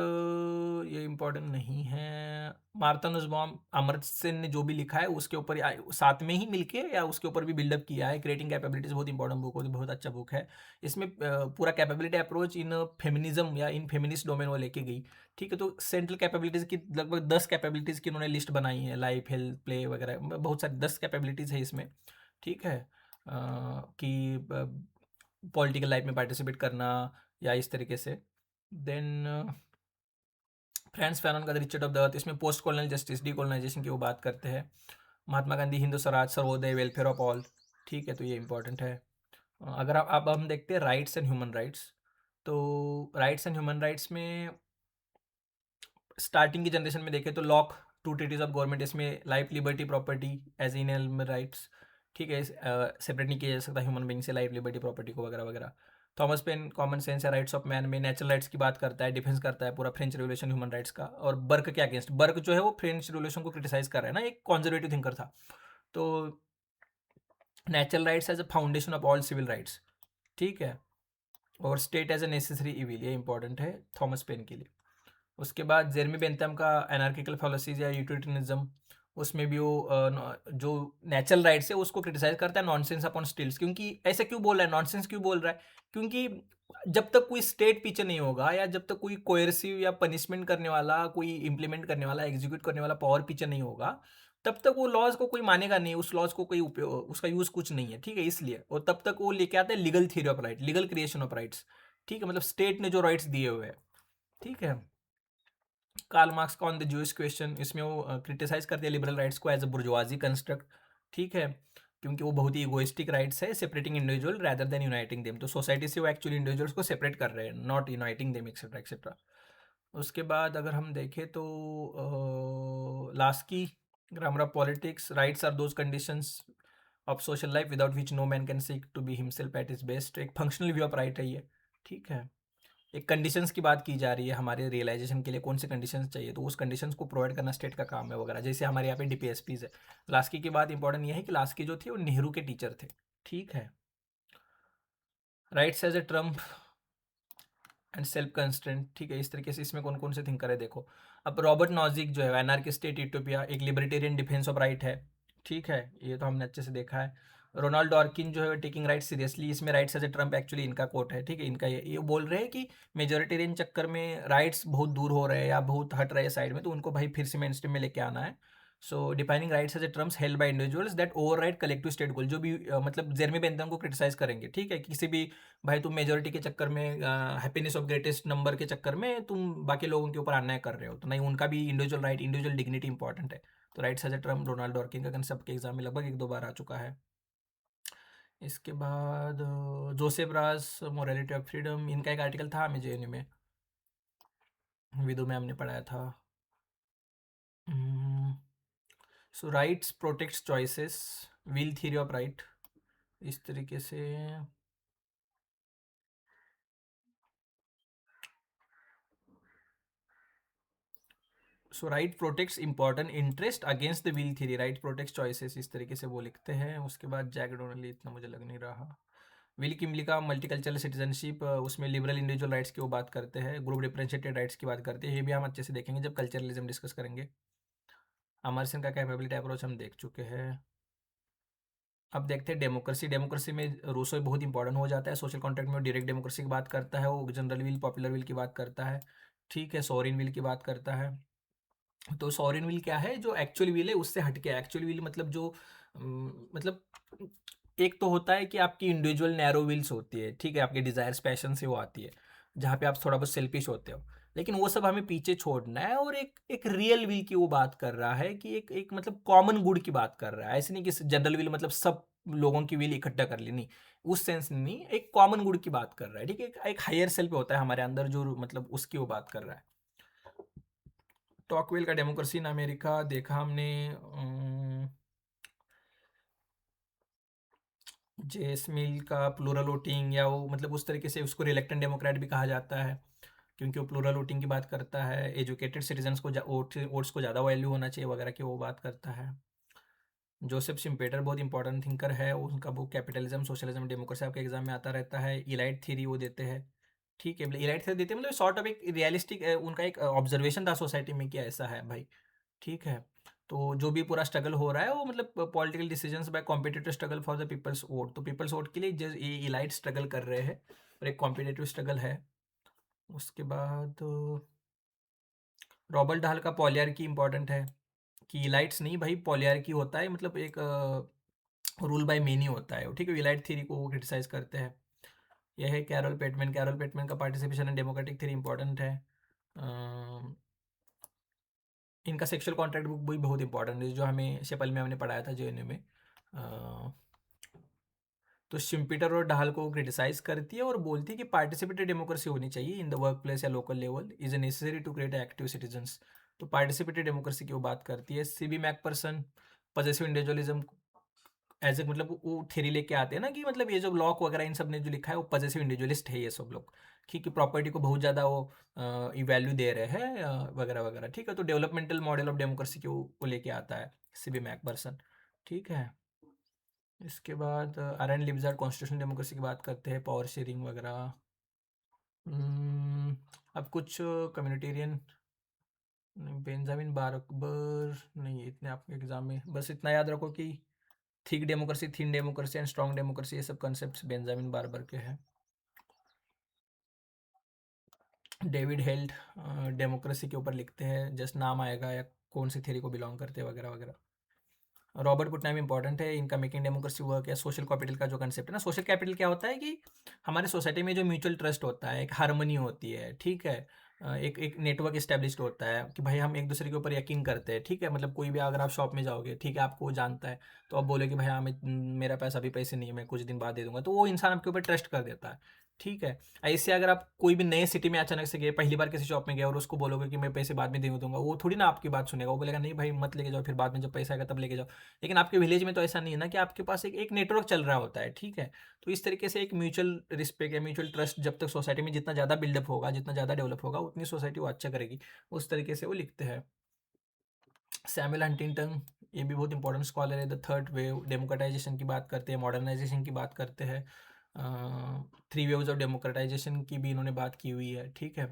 ये इम्पोर्टेंट नहीं है, मार्था नुसबाम, अमर्त्य सेन ने जो भी लिखा है उसके ऊपर साथ में ही मिलके या उसके ऊपर भी बिल्डअप किया है। क्रिएटिंग कैपेबिलिटीज बहुत इंपॉर्टेंट बुक होती है, बहुत अच्छा बुक है। इसमें पूरा कैपेबिलिटी अप्रोच इन फेमिनिज्म या इन फेमिनिस्ट डोमेन वो लेके गई। ठीक है, तो सेंट्रल कैपेबिलिटीज की लगभग 10 कैपेबिलिटीज की उन्होंने लिस्ट बनाई है, लाइफ, हेल्थ, प्ले वगैरह, बहुत सारी 10 कैपेबिलिटीज है इसमें। ठीक है, कि पॉलिटिकल लाइफ में पार्टिसिपेट करना या इस तरीके से। देन फ्रांस फैनन का the Richard of the earth, इसमें पोस्ट कॉलोनियल जस्टिस, डीकोलोनाइजेशन की वो बात करते हैं। Mahatma Gandhi, Hindu Swaraj, Sarvodaya, welfare of all. ठीक है, तो ये इंपॉर्टेंट है। अगर आप अब हम देखते हैं राइट्स एंड ह्यूमन राइट्स, तो राइट्स एंड ह्यूमन राइट्स में स्टार्टिंग की जनरेशन में देखें तो Locke, two treatise of government, इसमें life, liberty, property as in rights. ठीक है, सेपरेट नहीं किया जा सकता ह्यूमन बींग से लाइफ, लिबर्टी, प्रॉपर्टी को वगैरह वगैरह। थॉमस पेन, कॉमन सेंस या राइट्स ऑफ मैन में नेचुरल राइट्स की बात करता है, डिफेंस करता है पूरा फ्रेंच रेवोल्यूशन ह्यूमन राइट्स का। और बर्क के अगेंस्ट, बर्क जो है वो फ्रेंच रेवोल्यूशन को क्रिटिसाइज कर रहा है ना, एक कॉन्जर्वेटिव थिंकर था। तो natural rights as a foundation of all civil rights. ठीक है, और state as a necessary evil, ये इंपॉर्टेंट है थॉमस पेन के लिए। उसके बाद जेरमी बेंथम का एनार्किकल फॉलोसीज या यूटिलिटेरियनिज्म, उसमें भी वो जो नेचुरल राइट्स है उसको क्रिटिसाइज करता है, नॉनसेंस अपॉन स्टिल्स। क्योंकि ऐसे क्यों बोल रहा है, नॉनसेंस क्यों बोल रहा है? क्योंकि जब तक कोई स्टेट पीछे नहीं होगा, या जब तक कोई कोयर्सिव या पनिशमेंट करने वाला, कोई इंप्लीमेंट करने वाला, एग्जीक्यूट करने वाला पावर पीछे नहीं होगा, तब तक वो लॉज को कोई मानेगा नहीं, उस लॉज को कोई उपयोग, उसका यूज कुछ नहीं है, ठीक है। इसलिए और तब तक वो लेके आता है legal theory of right, legal creation of rights, ठीक है, मतलब स्टेट ने जो राइट्स दिए हुए हैं, ठीक है। कार्ल मार्क्स का ऑन द जूइश क्वेश्चन, इसमें वो क्रिटिसाइज करते हैं लिबरल राइट्स को एज अ बुर्जुआजी कंस्ट्रक्ट, ठीक है, क्योंकि वो बहुत ही इगोइस्टिक राइट्स है, separating individual rather than uniting them. तो सोसाइटी से वो एक्चुअली इंडिविजुअल्स को सेपरेट कर रहे हैं, not uniting them, etcetera etcetera. उसके बाद अगर हम देखें तो Laski, grammar of politics, rights are those conditions of social life without which no man can seek to be himself at his best. एक फंक्शनल व्यू ऑफ राइट है ये, ठीक है। एक कंडीशंस की बात की जा रही है, हमारे रियलाइजेशन के लिए कौन से कंडीशंस चाहिए, तो उस कंडीशंस को प्रोवाइड करना स्टेट का काम है वगैरह। जैसे हमारे यहाँ पे डीपीएसपीज है। लास्की की बात इंपॉर्टेंट ये है कि लास्की जो थे वो नेहरू के टीचर थे, ठीक है। Rights as a trump and self constraint, ठीक है। इस तरीके से इसमें कौन कौन से थिंकर है देखो। अब रॉबर्ट नॉजिक जो है, एनार्किस्ट स्टेट यूटोपिया, एक लिबर्टेरियन डिफेंस ऑफ राइट है, ठीक है, ये तो हमने अच्छे से देखा है। रोनाल्ड डॉर्किन जो है टेकिंग राइट सीरियसली, इसमें rights as a trump actually इनका कोट है, ठीक है। इनका ये बोल रहे हैं कि मेजोरिटेरियन चक्कर में राइट्स बहुत दूर हो रहे हैं या बहुत हट रहे हैं साइड में, तो उनको भाई फिर से मेन स्ट्रीम में लेके आना है। So defining rights as a terms held by individuals that override collective state goal, जो भी मतलब जेरमी बेंथम को क्रिटिसाइज करेंगे, ठीक है। किसी भी भाई तुम मेजोरिटी के चक्कर में, हैप्पीनेस ऑफ ग्रेटेस्ट नंबर के चक्कर में तुम बाकी लोगों के ऊपर अन्याय कर रहे हो, तो नहीं, उनका भी individual right, individual dignity important है। तो rights as a term Ronald Dworkin का कंसेप्ट के एग्जाम में लगभग एक दो बार आ चुका है। इसके बाद Joseph Raj, morality of freedom, इनका एक आर्टिकल था हमें जेएनयू में, विदो मैम ने पढ़ाया था। So rights protects choices, will theory of right, इस तरीके से। So right protects important interest against the will theory, right protects choices, इस तरीके से वो लिखते हैं। उसके बाद जैक डोनली, इतना मुझे लग नहीं रहा। विल किमली का मल्टीकल्चरल सिटीजनशिप, उसमें लिबरल इंडिविजुअल राइट्स की वो बात करते हैं, ग्रुप डिफरेंशिएटेड राइट्स की बात करते हैं, ये भी हम अच्छे से देखेंगे जब कल्चरलिज्म डिस्कस करेंगे। अमरसन का कैपेबिलिटी अप्रोच हम देख चुके हैं। अब देखते हैं डेमोक्रेसी। डेमोक्रेसी में रूसो बहुत इंपॉर्टेंट हो जाता है, सोशल कॉन्ट्रैक्ट में डायरेक्ट डेमोक्रेसी की बात करता है, वो जनरल विल, पॉपुलर विल की बात करता है, ठीक है, सॉवरेन विल की बात करता है। तो सॉवरेन विल क्या है, जो एक्चुअल विल है उससे हटके। एक्चुअल विल मतलब जो मतलब एक तो होता है कि आपकी इंडिविजुअल नैरो विल्स होती है, ठीक है, आपके डिजायर्स पैशन से वो आती है, जहाँ पे आप थोड़ा बहुत सेल्फिश होते हो, लेकिन वो सब हमें पीछे छोड़ना है। और एक एक रियल विल की वो बात कर रहा है कि एक एक मतलब कॉमन गुड की बात कर रहा है, ऐसे नहीं कि जनरल विल मतलब सब लोगों की विल इकट्ठा कर लेनी, उस सेंस में नहीं, एक कॉमन गुड की बात कर रहा है, ठीक है। एक हायर सेल्फ होता है हमारे अंदर जो मतलब उसकी वो बात कर रहा है। टॉकवेल का डेमोक्रेसी इन अमेरिका देखा हमने। जेसमिल का प्लूरल वोटिंग, या वो मतलब उस तरीके से उसको रिलेक्टेंट डेमोक्रेट भी कहा जाता है, क्योंकि वो प्लूरल वोटिंग की बात करता है, एजुकेटेड सिटीजन्स को वोट्स को ज़्यादा वैल्यू होना चाहिए वगैरह की वो बात करता है। जोसेफ शिम्पेटर बहुत इंपॉर्टेंट थिंकर है, उनका बुक कैपिटलिज्म सोशलिज्म डेमोक्रेसी आपके एग्जाम में आता रहता है। इलाइट थ्योरी वो देते हैं, ठीक है, इलाइट थ्योरी देते हैं, मतलब सॉर्ट ऑफ एक रियलिस्टिक उनका एक ऑब्जर्वेशन था सोसाइटी में कि ऐसा है भाई, ठीक है। तो जो भी पूरा स्ट्रगल हो रहा है वो मतलब political decisions by competitive struggle for the people's vote, तो पीपल्स वोट के लिए ये इलाइट स्ट्रगल कर रहे हैं, और एक कॉम्पिटिटिव स्ट्रगल है। उसके बाद रॉबर्ट डाल का पॉलियार्की इंपॉर्टेंट है, कि इलाइट्स नहीं भाई, पॉलियार्की होता है, मतलब एक रूल बाय मेनी होता है, ठीक है। इलाइट थ्योरी को वो क्रिटिसाइज करते हैं। यह है कैरल पेटमैन, कैरल पेटमैन का participation in democratic theory important है। इनका सेक्सुअल कॉन्ट्रैक्ट बुक भी बहुत इंपॉर्टेंट है, जो हमें शेपल में हमने पढ़ाया था जेएनयू में। तो शिम्पिटर और डाहल को क्रिटिसाइज करती है और बोलती है कि पार्टिसिपेटरी डेमोक्रेसी होनी चाहिए इन द वर्क प्लेस या local level, is necessary to create active citizens. तो पार्टिसिपेटरी डेमोक्रेसी की वो बात करती है। C B Macpherson possessive individualism as a मतलब वो थ्योरी लेके आते हैं ना, कि मतलब ये जो लॉक वगैरह इन सब ने जो लिखा है वो पॉजेसिव इंडिविजुअलिस्ट है ये सब लोग, ठीक है, प्रॉपर्टी को बहुत ज़्यादा वो वैल्यू दे रहे हैं वगैरह वगैरह, ठीक है। तो डेवलपमेंटल मॉडल ऑफ डेमोक्रेसी की वो लेके आता है सीबी मैकपर्सन, ठीक है। इसके बाद आर एन लिब्जार्ड कॉन्स्टिट्यूशनल डेमोक्रेसी की बात करते हैं, पावर शेयरिंग वगैरह। हम्म, अब कुछ कम्युनिटेरियन, बेंजामिन बारबर नहीं, इतने आपके एग्जाम में बस इतना याद रखो कि thick democracy, thin democracy and strong democracy, ये सब कॉन्सेप्ट्स बेंजामिन बारबर के हैं। डेविड हेल्ट डेमोक्रेसी के ऊपर लिखते हैं, जस्ट नाम आएगा या कौन सी थ्योरी को बिलोंग करते हैं वगैरह वगैरह। रॉबर्ट पुटनम इंपॉर्टेंट है, इनका मेकिंग डेमोक्रेसी वर्क या सोशल कैपिटल का जो कंसेप्ट है ना। सोशल कैपिटल क्या होता है कि हमारे सोसाइटी में जो म्यूचुअल ट्रस्ट होता है, एक हार्मनी होती है, ठीक है। एक एक नेटवर्क इस्टेब्लिश्ड होता है कि भाई हम एक दूसरे के ऊपर यकीन करते हैं, ठीक है। मतलब कोई भी अगर आप शॉप में जाओगे, ठीक है, आपको वो जानता है, तो आप बोले कि भाई हाँ मेरा पैसा अभी पैसे नहीं है, मैं कुछ दिन बाद दे दूंगा, तो वो इंसान आपके ऊपर ट्रस्ट कर देता है, ठीक है। ऐसे अगर आप कोई भी नए सिटी में अचानक से गए, पहली बार किसी शॉप में गए और उसको बोलोगे कि मैं पैसे बाद में दे दूंगा, वो थोड़ी ना आपकी बात सुनेगा, वो बोलेगा नहीं भाई मत लेके जाओ, फिर बाद में जब पैसा आएगा तब लेके जाओ। लेकिन आपके विलेज में तो ऐसा नहीं है ना, कि आपके पास एक नेटवर्क चल रहा होता है, ठीक है। तो इस तरीके से एक म्यूचुअल रिस्पेक्ट या म्यूचुअल ट्रस्ट जब तक सोसाइटी में जितना ज़्यादा बिल्डअप होगा, जितना ज़्यादा डेवलप होगा, उतनी सोसाइटी वो अच्छा करेगी। उस तरीके से वो लिखते हैं। सैमुअल हंटिंगटन, ये भी बहुत इंपॉर्टेंट स्कॉलर है। द थर्ड वेव, डेमोक्रेटाइजेशन की बात करते हैं, मॉडर्नाइजेशन की बात करते हैं। थ्री वेव्स ऑफ डेमोक्रेटाइजेशन की भी इन्होंने बात की हुई है, ठीक है।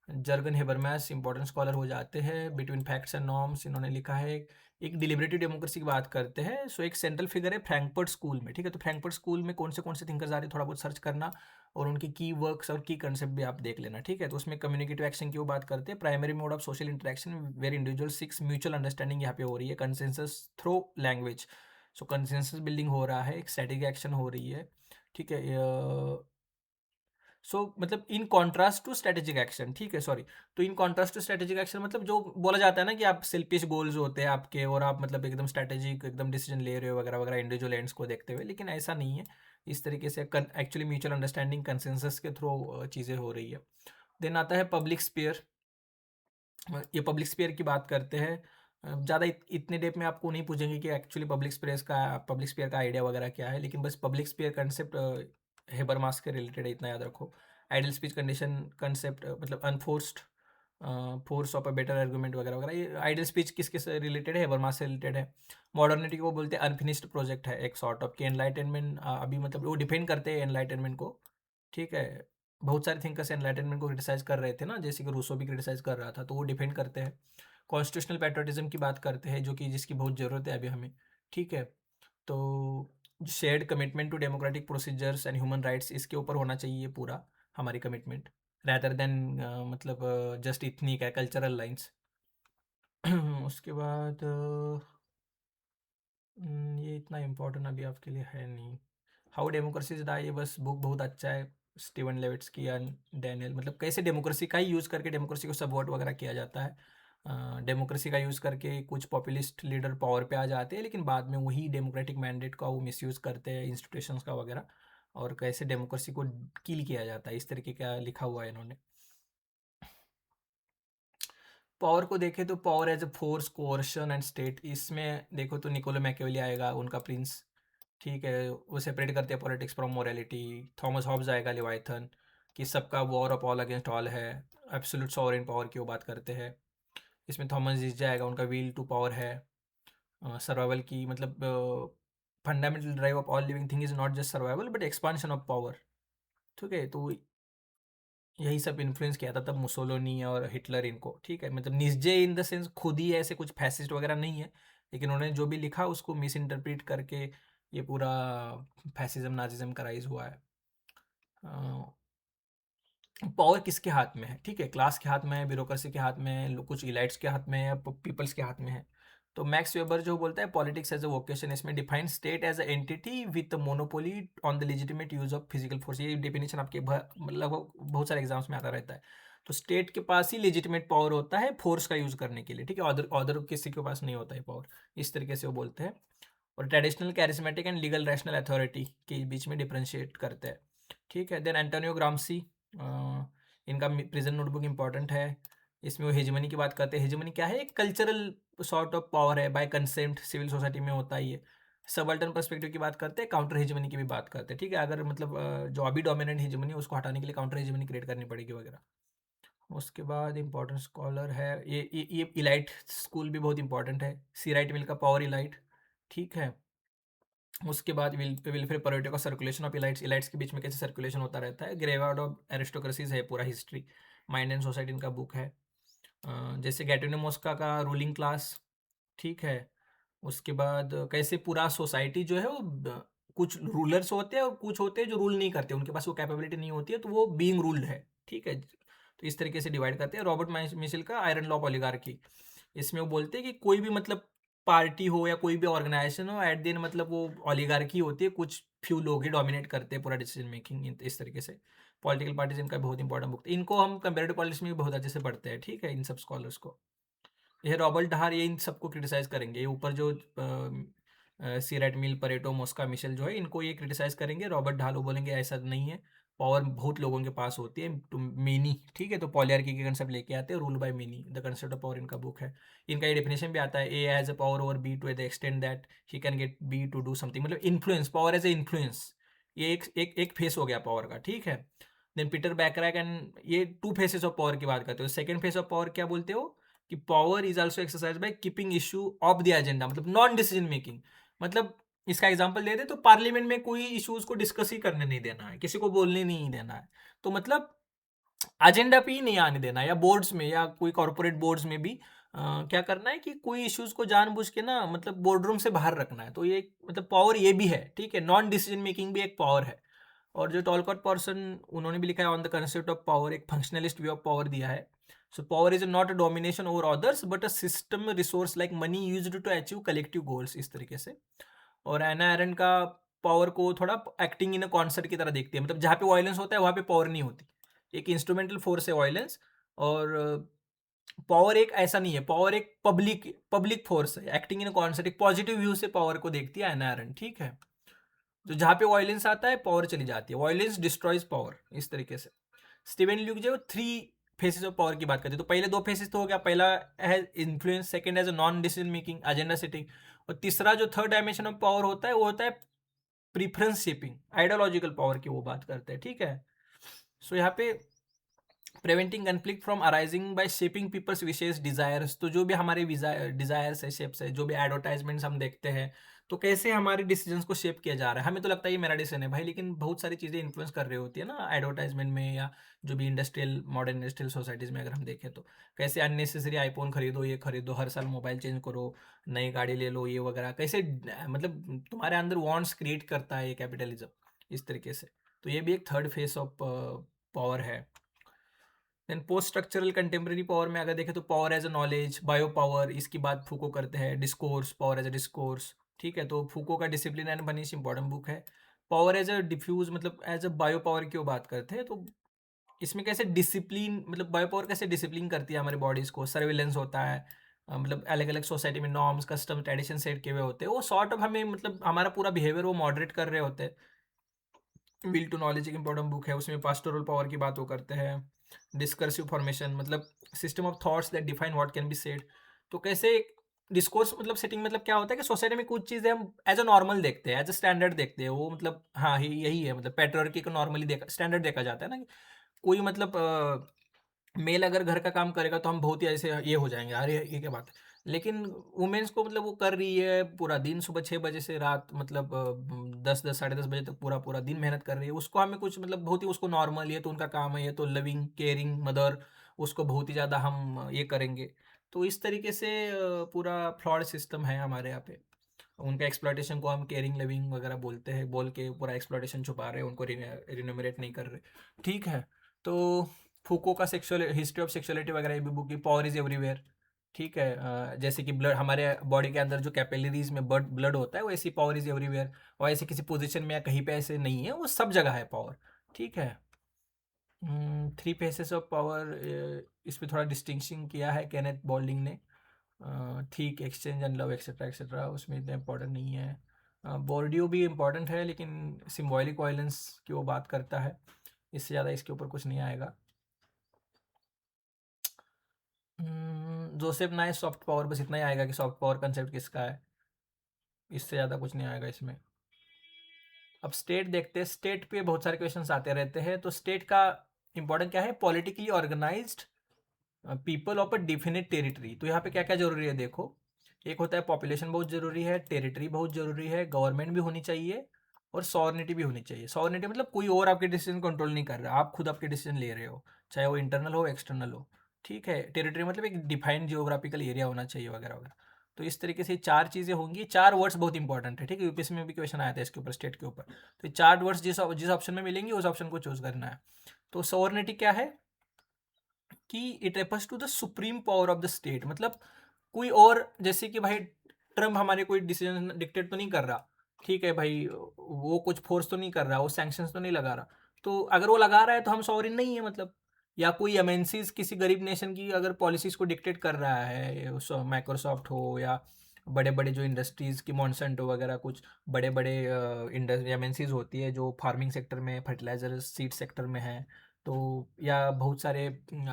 जर्गन हेबरमैस इंपॉर्टेंट स्कॉलर हो जाते हैं। बिटवीन फैक्ट्स एंड नॉर्म्स इन्होंने लिखा है। एक डिलिबरेटिव डेमोक्रेसी की बात करते हैं। सो एक सेंट्रल फिगर है फ्रैंकफर्ट स्कूल में, ठीक है। तो फ्रैंकफर्ट स्कूल में कौन से थिंकर्स आ रहे हैं, थोड़ा बहुत सर्च करना, और उनके की वर्क्स और की कंसेप्ट भी आप देख लेना, ठीक है। तो उसमें कम्युनिकेटिव एक्शन की वो बात करते हैं। Primary mode of social interaction where individual seeks mutual understanding यहाँ पे हो रही है, consensus through language. So consensus building हो रहा है, एक स्ट्रेटेजिक एक्शन हो रही है, ठीक है। मतलब in contrast to strategic action, ठीक है, सॉरी। तो in contrast to strategic action मतलब जो बोला जाता है ना कि आप सेल्फिश गोल्स होते हैं आपके, और आप मतलब एकदम स्ट्रेटेजिक एकदम डिसीजन ले रहे हो वगैरह वगैरह, इंडिविजुअल एंड्स को देखते हुए, लेकिन ऐसा नहीं है। इस तरीके से एक्चुअली म्यूचुअल अंडरस्टैंडिंग कंसेंसस के थ्रू चीज़ें हो रही है। देन आता है पब्लिक स्पेयर। ये पब्लिक स्पेयर की बात करते हैं। ज़्यादा इतने डेप में आपको नहीं पूछेंगे कि एक्चुअली पब्लिक स्पेयर का आइडिया वगैरह क्या है, लेकिन बस पब्लिक स्पेयर कंसेप्ट हेबरमास के रिलेटेड है, इतना याद रखो। आइडल स्पीच कंडीशन कंसेप्ट मतलब unforced force of a better argument वगैरह वगैरह। ये आइडल स्पीच किसके से रिलेटेड है, हेबरमास से रिलेटेड है। मॉडर्निटी को बोलते हैं अनफिनिश्ड प्रोजेक्ट है, एक सॉर्ट ऑफ कि एनलाइटनमेंट अभी मतलब वो डिपेंड करते हैं एनलाइटनमेंट को, ठीक है। बहुत सारे थिंकर्स एनलाइटनमेंट को क्रिटिसाइज कर रहे थे ना, जैसे कि रूसो भी क्रिटिसाइज कर रहा था, तो वो डिफेंड करते हैं। कॉन्स्टिट्यूशनल पैट्रियटिज्म की बात करते हैं, जो कि जिसकी बहुत ज़रूरत है अभी हमें, ठीक है। तो shared commitment to democratic procedures and human rights, इसके ऊपर होना चाहिए पूरा हमारी कमिटमेंट, रैदर देन मतलब जस्ट इथनिक है कल्चरल लाइंस। उसके बाद ये इतना इम्पोर्टेंट अभी आपके लिए है नहीं। हाउ डेमोक्रेसी इज डाई, ये बस बुक बहुत अच्छा है, स्टीवन लेविट्स की या डैनियल, मतलब कैसे डेमोक्रेसी का ही यूज़ करके डेमोक्रेसी को सपोर्ट वगैरह किया जाता है। डेमोक्रेसी का यूज़ करके कुछ पॉपुलिस्ट लीडर पावर पे आ जाते हैं, लेकिन बाद में वही डेमोक्रेटिक मैंडेट का वो मिसयूज़ करते हैं इंस्टीट्यूशंस का वगैरह, और कैसे डेमोक्रेसी को किल किया जाता है, इस तरीके का लिखा हुआ है इन्होंने। पावर को देखें तो power as a force, coercion and state, इसमें देखो तो निकोलो मैकियावेली आएगा, उनका प्रिंस, ठीक है। वो सेपरेट करते हैं politics from morality. Thomas Hobbes आएगा लिवाइथन, कि सबका war of all against all है, एब्सोल्यूट सॉवरेन पावर की वो बात करते हैं। इसमें थॉमस डिस आएगा, उनका व्हील टू पावर है, सर्वाइवल की मतलब fundamental drive of all living thing is not just survival but expansion of power, ठीक है। तो यही सब इन्फ्लुएंस किया था तब मुसोलिनी और हिटलर इनको, ठीक है। मतलब निश्चय इन द सेंस खुद ही ऐसे कुछ फैसिस्ट वगैरह नहीं है, लेकिन उन्होंने जो भी लिखा उसको मिस इंटरप्रेट करके ये पूरा फैसिज्म नाजिज्म का राइज हुआ है। पावर किसके हाथ में है, ठीक है। क्लास के हाथ में है, ब्यूरोक्रेसी के हाथ में है, कुछ इलाइट्स के हाथ में है, पीपल्स के हाथ में है। तो मैक्स वेबर जो बोलता है पॉलिटिक्स एज अ वोकेशन, इसमें define state as a entity with monopoly on the legitimate use of physical force, ये डेफिनेशन आपके मतलब बहुत सारे एग्जाम्स में आता रहता है। तो स्टेट के पास ही लेजिटिमेट पावर होता है फोर्स का यूज करने के लिए, ठीक है। अदर अदर किसी के पास नहीं होता है पावर, इस तरीके से वो बोलते हैं। और traditional charismatic and legal rational authority के बीच में डिफ्रेंशिएट करते हैं, ठीक है। देन एंटोनियो ग्राम्सी, इनका प्रिजन नोटबुक इंपॉर्टेंट है। इसमें वो हेजमनी की बात करते हैं। हेजमनी क्या है, एक कल्चरल सॉर्ट ऑफ पावर है, बाय कंसेंट सिविल सोसाइटी में होता ही है। सबल्टन पर्सपेक्टिव की बात करते हैं, काउंटर हेजमनी की भी बात करते हैं, ठीक है। अगर मतलब जो अभी डोमिनेंट हेजमनी है उसको हटाने के लिए काउंटर हेजमनी क्रिएट करनी पड़ेगी वगैरह। उसके बाद इंपॉर्टेंट स्कॉलर है ये इलाइट स्कूल भी बहुत इंपॉर्टेंट है। सी राइट मिल का पावर इलाइट, ठीक है। उसके बाद विल्फ्रेड पेरेटो का सर्कुलेशन ऑफ इलाइट्स, इलाइट्स के बीच में कैसे सर्कुलेशन होता रहता है। ग्रेवार्ड ऑफ एरिस्टोक्रेसीज है पूरा हिस्ट्री, माइंड एंड सोसाइटी इनका बुक है। जैसे गैटिनो मोस्का का रूलिंग क्लास, ठीक है। उसके बाद कैसे पूरा सोसाइटी जो है वो कुछ रूलर्स होते हैं और कुछ होते हैं जो रूल नहीं करते, उनके पास वो कैपेबिलिटी नहीं होती है, तो वो बीइंग रूल्ड है, ठीक है। तो इस तरीके से डिवाइड करते हैं। रॉबर्ट मिशेल का आयरन लॉ ऑफ ओलिगार्की, इसमें वो बोलते हैं कि कोई भी मतलब पार्टी हो या कोई भी ऑर्गेनाइजेशन हो, एट द एंड मतलब वो ओलिगार्की होती है, कुछ फ्यू लोग ही डोमिनेट करते हैं पूरा डिसीजन मेकिंग, इस तरीके से। पॉलिटिकल पार्टीज इनका बहुत इंपॉर्टेंट बुक, इनको हम कंपेरेटिव पॉलिटिक्स में भी बहुत अच्छे से पढ़ते हैं, ठीक है, इन सब स्कॉलर्स को। ये रॉबर्ट डहार ये इन सबको क्रिटिसाइज करेंगे, ये ऊपर जो सीरेट मिल, परेटो, मॉस्का, मिशेल जो है, इनको ये क्रिटिसाइज करेंगे। रॉबर्ट डहार वो बोलेंगे ऐसा नहीं है, पावर बहुत लोगों के पास होती है, तो मेनी, ठीक है। तो पॉलियार्की के कंसेप्ट लेके आते हैं, rule by many, the concept of power इनका बुक है। इनका ये डेफिनेशन भी आता है, A has a power over B to the extent that he can get B to do something, मतलब influence, power as a influence. ये एक फेस हो गया पावर का, ठीक है। देन पीटर बैकरैक एंड ये टू फेसेस ऑफ पावर की बात करते हो। सेकंड फेस ऑफ पावर क्या बोलते हो कि power is also exercise by keeping issue of the agenda, मतलब नॉन डिसीजन मेकिंग। मतलब इसका एग्जांपल दे दे तो पार्लियामेंट में कोई इश्यूज को डिस्कस ही करने नहीं देना है, किसी को बोलने नहीं देना है, तो मतलब एजेंडा पे ही नहीं आने देना है। या बोर्ड्स में या कोई कॉर्पोरेट बोर्ड्स में भी क्या करना है कि कोई इश्यूज को जानबूझ के ना मतलब बोर्ड से बाहर रखना है। तो ये मतलब पावर ये भी है, ठीक है, नॉन डिसीजन मेकिंग भी एक पावर है। और जो टॉलकॉट पर्सन उन्होंने भी लिखा है on the concept of power, एक फंक्शनलिस्ट व्यू ऑफ पावर दिया है। So power is not a domination over others but a system resource like money used to achieve collective goals, इस तरीके से। और एना एरन का पावर को थोड़ा एक्टिंग इन अ कॉन्सर्ट की तरह देखती है, मतलब जहाँ पे वायलेंस होता है वहाँ पे पावर नहीं होती, एक इंस्ट्रूमेंटल फोर्स है वायलेंस। और पावर एक ऐसा नहीं है, पावर एक पब्लिक पब्लिक फोर्स है, एक्टिंग इन कॉन्सेप्ट, एक पॉजिटिव व्यू से पावर को देखती है एना एरन, ठीक है। तो जहाँ पे वायलेंस आता है पावर चली जाती है, वायलेंस डिस्ट्रॉयज पावर, इस तरीके से। स्टीवन ल्यूक जो थ्री फेसेस ऑफ पावर की बात करते हैं, तो पहले दो फेसेस तो हो गया, पहला है influence, second as non decision making, agenda setting, और तीसरा जो थर्ड डायमेंशन ऑफ पावर होता है वो होता है प्रीफरेंस शेपिंग, आइडियोलॉजिकल पावर की वो बात करते हैं, ठीक है। सो यहाँ पे preventing conflict from arising by shaping people's wishes desires, तो जो भी हमारे डिजायर्स है, शेप्स है, जो भी एडवर्टाइजमेंट्स हम देखते हैं, तो कैसे हमारे डिसीजंस को शेप किया जा रहा है। हमें तो लगता है ये मेरा डिसीजन है भाई, लेकिन बहुत सारी चीज़ें इन्फ्लुएंस कर रही होती है ना एडवर्टाइजमेंट में, या जो भी इंडस्ट्रियल मॉडर्न इंडस्ट्रियल सोसाइटीज़ में अगर हम देखें तो कैसे अननेसेसरी आईफोन खरीदो, ये खरीदो, हर साल मोबाइल चेंज करो, नई गाड़ी ले लो, ये वगैरह, कैसे मतलब तुम्हारे अंदर वांट्स क्रिएट करता है ये कैपिटलिज्म, इस तरीके से। तो ये भी एक थर्ड फेस ऑफ पावर है। Then post structural contemporary power में अगर देखें तो power as a knowledge, bio power, इसकी बात फूको करते हैं, discourse, power as a discourse, ठीक है। तो फूको का discipline and punish important book है। पावर एज अ डिफ्यूज, मतलब एज अ बायो पावर की वो बात करते हैं, तो इसमें कैसे डिसिप्लिन, मतलब बायो पावर कैसे डिसिप्लिन करती है हमारी बॉडीज को, सर्विलेंस होता है, मतलब अलग अलग सोसाइटी में नॉर्म्स, कस्टम, ट्रेडिशन सेट किए हुए होते हैं, वो सॉर्ट ऑफ हमें मतलब हमारा पूरा बिहेवियर वो मॉडरेट कर रहे होते हैं। विल टू नॉलेज एक इंपॉर्टेंट बुक है, उसमें पास्टोरल पावर की बात वो करते हैं। डिस्कर्सिव फॉर्मेशन, मतलब system of thoughts that define what can be said, तो कैसे डिस्कोर्स मतलब सेटिंग, मतलब क्या होता है कि सोसाइटी में कुछ चीज़ें हम एज अ नॉर्मल देखते हैं, एज अ स्टैंडर्ड देखते हैं, वो मतलब हाँ ही यही है, मतलब पैट्रियार्की को नॉर्मली देखा स्टैंडर्ड देखा जाता है ना, कि कोई मतलब मेल अगर घर का काम करेगा तो हम बहुत ही ऐसे ये हो जाएंगे, अरे ये क्या बात है। लेकिन वुमेन्स को मतलब वो कर रही है पूरा दिन, सुबह 6 बजे से रात मतलब 10 साढ़े 10 बजे तक पूरा पूरा दिन मेहनत कर रही है, उसको हमें कुछ मतलब बहुत ही उसको नॉर्मल, ये तो उनका काम है, ये तो लविंग केयरिंग मदर, उसको बहुत ही ज़्यादा हम ये करेंगे। तो इस तरीके से पूरा फ्लॉड सिस्टम है हमारे यहाँ पे। उनका एक्सप्लॉयटेशन को हम केयरिंग लिविंग वगैरह बोलते हैं, बोल के पूरा एक्सप्लॉयटेशन छुपा रहे हैं, उनको रिनोमिनेट नहीं कर रहे, ठीक है। तो फूको का सेक्सुअल हिस्ट्री ऑफ सेक्सुअलिटी वगैरह ये भी बुक की, पावर इज एवरीवेयर, ठीक है। जैसे कि ब्लड हमारे बॉडी के अंदर जो कैपिलरीज में ब्लड ब्लड होता है, वो ऐसी पावर इज एवरीवेयर, और ऐसे किसी पोजीशन में या कहीं पे ऐसे नहीं है, वो सब जगह है पावर, ठीक है। थ्री फेसेस ऑफ पावर, इस पे थोड़ा डिस्टिंक्शन किया है केनेथ बॉल्डिंग ने, ठीक, exchange and love etcetera etcetera, उसमें इतना इंपॉर्टेंट नहीं है। बोर्डियो भी इम्पॉर्टेंट है, लेकिन सिम्बॉलिक वायलेंस की वो बात करता है, इससे ज़्यादा इसके ऊपर कुछ नहीं आएगा। जोसेफ नाइस सॉफ्ट पावर, बस इतना ही आएगा कि सॉफ्ट पावर कंसेप्ट किसका है, इससे ज़्यादा कुछ नहीं आएगा इसमें। अब स्टेट देखते हैं, स्टेट पे बहुत सारे क्वेश्चंस आते रहते हैं। तो स्टेट का इंपॉर्टेंट क्या है, politically organised people of a definite territory. तो यहाँ पे क्या क्या जरूरी है देखो, एक होता है पॉपुलेशन बहुत ज़रूरी है, टेरिटरी बहुत ज़रूरी है, गवर्नमेंट भी होनी चाहिए और सॉवरेनिटी भी होनी चाहिए। सॉवरेनिटी मतलब कोई और आपके डिसीजन कंट्रोल नहीं कर रहा, आप खुद आपके डिसीजन ले रहे हो, चाहे वो इंटरनल हो एक्सटर्नल हो। ठीक है, टेरिटरी मतलब एक डिफाइंड जियोग्राफिकल एरिया होना चाहिए वगैरह वगैरह। तो इस तरीके से चार चीज़ें होंगी, चार वर्ड्स बहुत इंपॉर्टेंट है। ठीक है, यूपीएससी में भी क्वेश्चन आया था इसके ऊपर, स्टेट के ऊपर। तो ये चार वर्ड्स जिस जिस ऑप्शन में मिलेंगे उस ऑप्शन को चूज करना है। तो सॉवरेनिटी क्या है कि it refers to the supreme power of the state, मतलब कोई और, जैसे कि भाई ट्रम्प हमारे कोई डिसीजन डिक्टेट तो नहीं कर रहा, ठीक है भाई, वो कुछ फोर्स तो नहीं कर रहा, वो सैंक्शंस तो नहीं लगा रहा, तो अगर वो लगा रहा है तो हम सॉवरेन नहीं है मतलब। या कोई एमएनसीज किसी गरीब नेशन की अगर पॉलिसीज को डिक्टेट कर रहा है, माइक्रोसॉफ्ट हो या बड़े बड़े जो इंडस्ट्रीज़ की मॉन्सेंटो वगैरह, कुछ बड़े बड़े एमएनसीज होती है जो फार्मिंग सेक्टर में, फर्टिलाइजर सीड सेक्टर में है, तो या बहुत सारे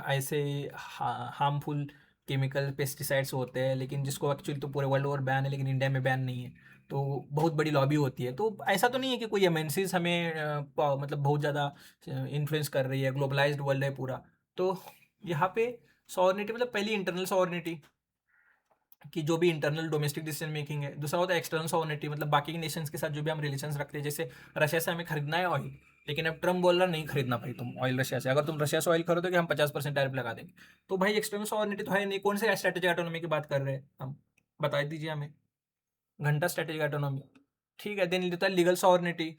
ऐसे हार्मफुल केमिकल पेस्टिसाइड्स होते हैं लेकिन जिसको एक्चुअली तो पूरे वर्ल्ड ओवर बैन है लेकिन इंडिया में बैन नहीं है, तो बहुत बड़ी लॉबी होती है। तो ऐसा तो नहीं है कि कोई एमएनसीज हमें मतलब बहुत ज़्यादा इन्फ्लुएंस कर रही है, ग्लोबलाइज्ड वर्ल्ड है पूरा। तो यहाँ पे सॉवरेनिटी मतलब पहली इंटरनल सॉवरेनिटी कि जो भी इंटरनल डोमेस्टिक डिसीजन मेकिंग है। दूसरा होता है एक्सटर्नल सॉवरेनिटी, मतलब बाकी के नेशंस के साथ जो भी हम रिलेशंस रखते हैं, जैसे रशिया से हमें खरीदना है ऑयल, लेकिन अब ट्रम्प बोल रहा नहीं खरीदना भाई तुम ऑयल रशिया से, अगर तुम रशिया से ऑयल खरीदोगे हम 50% टैरिफ लगा देंगे। तो भाई एक्सटर्नल सॉवरेनिटी तो है नहीं, कौन से स्ट्रेटेजिक ऑटोनॉमी की बात कर रहे हैं हम, बता दीजिए हमें। घंटा स्ट्रेटेजिक ऑटोनॉमी। ठीक है, देन होता है legal sovereignty,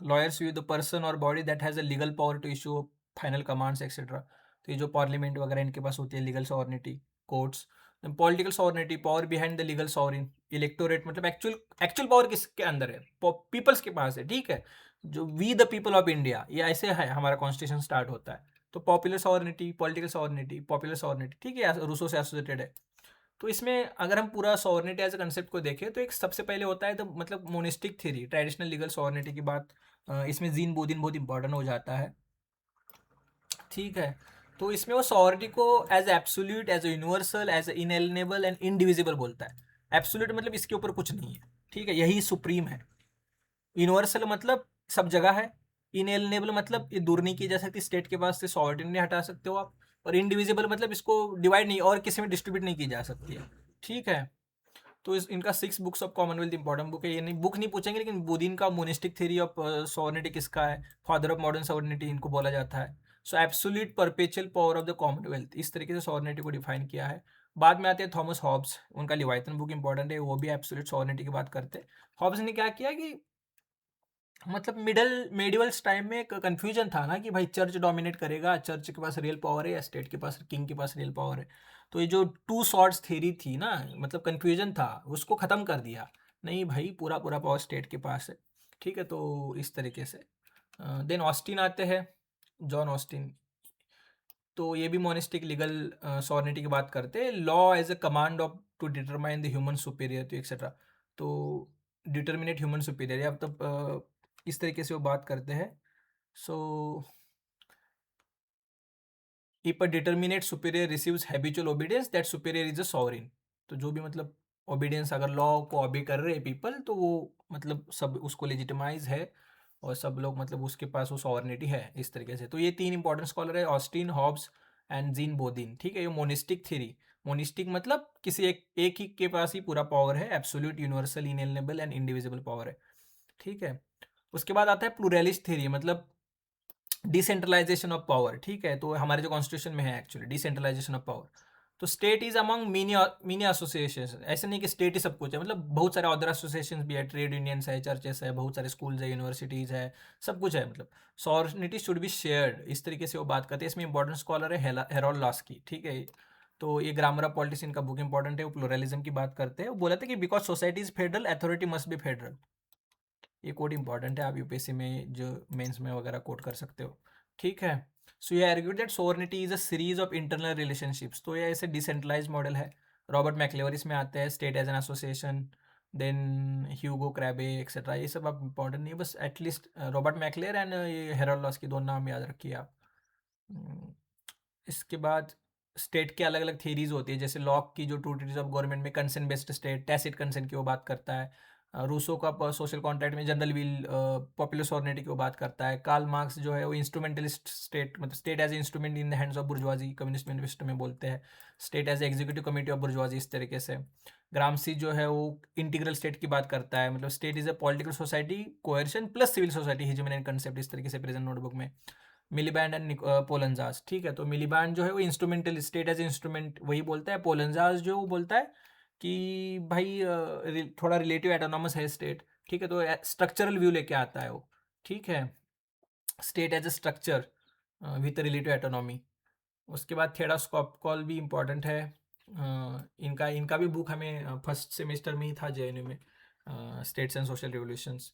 lawyers view the person और body that has a legal power to issue final commands etcetera. तो ये जो पार्लियामेंट वगैरह इनके पास होती है legal sovereignty, courts. Political sovereignty, power behind the legal sovereign, electorate मतलब एक्चुअल एक्चुअल पावर किसके अंदर है, पीपल्स के पास है। ठीक है, जो we the people of India, ये ऐसे है हमारा कॉन्स्टिट्यूशन स्टार्ट होता है। तो popular sovereignty, political sovereignty, popular sovereignty, ठीक है, रूसो से एसोसिएटेड है। तो इसमें अगर हम पूरा सॉवरेनिटी एज अ कंसेप्ट को देखें तो एक सबसे पहले होता है तो मतलब monistic theory, traditional legal sovereignty की बात, इसमें जीन बोदिन बहुत इंपॉर्टेंट हो जाता है। ठीक है, तो इसमें वो सॉवरेनिटी को as absolute, as universal, as inalienable and indivisible बोलता है। एब्सोल्यूट मतलब इसके ऊपर कुछ नहीं है, ठीक है, यही सुप्रीम है। यूनिवर्सल मतलब सब जगह है। इनएलिनेबल मतलब ये दूर नहीं की जा सकती, स्टेट के पास से सॉवरेनिटी नहीं हटा सकते हो आप। और इंडिविजिबल मतलब इसको डिवाइड नहीं और किसी में डिस्ट्रीब्यूट नहीं की जा सकती है। ठीक है, तो इनका 6 books of Commonwealth important book है, ये नहीं बुक नहीं पूछेंगे, लेकिन बुदिन का मोनिस्टिक थ्योरी ऑफ सॉवरेनिटी किसका है, फादर ऑफ मॉडर्न सॉवरेनिटी इनको बोला जाता है। सो absolute perpetual power of the Commonwealth, इस तरीके से सॉवरेनिटी को डिफाइन किया है। बाद में आते हैं थॉमस हॉब्स, उनका लिवाइथन बुक इंपॉर्टेंट है, वो भी एब्सोल्यूट सॉवरेनिटी की बात करते हैं। हॉब्स ने क्या किया कि मतलब मेडिवल्स टाइम में एक कन्फ्यूजन था ना कि भाई चर्च डोमिनेट करेगा, चर्च के पास रियल पावर है या स्टेट के पास, किंग के पास रियल पावर है। तो ये जो टू सॉर्ड्स थ्योरी थी ना, मतलब कन्फ्यूजन था, उसको ख़त्म कर दिया। नहीं भाई, पूरा पूरा पावर स्टेट के पास है। ठीक है, तो इस तरीके से देन ऑस्टिन आते हैं, जॉन ऑस्टिन। तो ये भी मोनिस्टिक लीगल सॉवरेनिटी की बात करते हैं, law as a command of to determine the human superior तो एक्सेट्रा। तो डिटर्मिनेट ह्यूमन सुपीरियर, या मतलब इस तरीके से वो बात करते हैं। So if a determinate superior receives habitual obedience that superior is a sovereign. तो जो भी मतलब ओबीडियंस, अगर लॉ को ऑबे कर रहे हैं पीपल, तो वो मतलब सब उसको लेजिटिमाइज है और सब लोग मतलब उसके पास वो सॉवरेनिटी है, इस तरीके से। तो ये तीन इंपॉर्टेंट स्कॉलर है, Austin, Hobbs and gene Bodin. ठीक है, ये मोनिस्टिक थ्योरी, मोनिस्टिक मतलब किसी एक ही के पास ही पूरा पावर है, absolute, universal, inalienable and indivisible power है। ठीक है, उसके बाद आता है प्लूरलिस्ट थ्योरी, मतलब डिसेंट्रलाइजेशन ऑफ पावर। ठीक है, तो हमारे जो कॉन्स्टिट्यूशन में है एक्चुअली डिसेंट्रलाइजेशन ऑफ पावर। तो state is among many association, ऐसे नहीं कि स्टेट ही सब कुछ है, मतलब बहुत सारे अदर एसोसिएशन भी है, ट्रेड यूनियंस है, चर्चेस है, बहुत सारे स्कूल्स है, यूनिवर्सिटीज़ है, सब कुछ है। मतलब सॉवरेनिटी शुड बी शेयर्ड, इस तरीके से वो बात करते हैं। इसमें इंपॉर्टेंट स्कॉलर है हेरोल्ड लास्की। ठीक है, तो ये ग्रामर ऑफ पॉलिटिक्स इनका बुक इंपॉर्टेंट है, वो प्लूरलिज्म की बात करते हैं। वो बोला था कि because society is federal, authority must be federal. ये कोड इंपॉर्टेंट है, आप यूपीएससी में जो मेंस में वगैरह कोड कर सकते हो। ठीक है, सो ये argued that sovereignty is a series of internal relationships. तो ये ऐसे डिसेंट्रलाइज मॉडल है। रॉबर्ट मैक्लेवर इसमें आते हैं, state as an association, then Hugo Krabbe etcetera. ये सब आप इंपॉर्टेंट नहीं है, बस एटलीस्ट रॉबर्ट मैक्लेयर एंड ये हेरोल्ड लॉस की दोनों नाम याद रखिए आप। हम्म, इसके बाद स्टेट के अलग अलग थियरीज होती है, जैसे लॉक की जो टू टीयर्स ऑफ गवर्नमेंट में consent based state, tacit consent की वो बात करता है। रूसो का सोशल कॉन्ट्रैक्ट में जनरल विल पॉपुलर सॉवर्निटी की वो बात करता है। कार्ल मार्क्स जो है वो इंस्ट्रूमेंटलिस्ट स्टेट, मतलब state as instrument in the hands of bourgeoisie, communist manifesto में बोलते हैं state as executive committee of bourgeoisie, इस तरीके से। ग्रामसी जो है वो इंटीग्रल स्टेट की बात करता है, मतलब state is a political society coercion plus civil society human concept, इस तरीके से प्रेजेंट नोटबुक में। मिलीबैंड एंड पोलंजाज, ठीक है। तो मिलीबैंड जो है वो इंस्ट्रूमेंटल स्टेट एज इंस्ट्रूमेंट वही बोलता है। पोलंजाज जो वो बोलता है कि भाई थोड़ा रिलेटिव एटोनॉमस है स्टेट, ठीक है। तो स्ट्रक्चरल व्यू लेके आता है वो, ठीक है, state as a structure with relative autonomy. उसके बाद थेडास्कोप कॉल भी इम्पॉर्टेंट है। इनका इनका भी बुक हमें फर्स्ट सेमेस्टर में ही था जेएनयू में, स्टेट्स एंड सोशल रिवोल्यूशंस,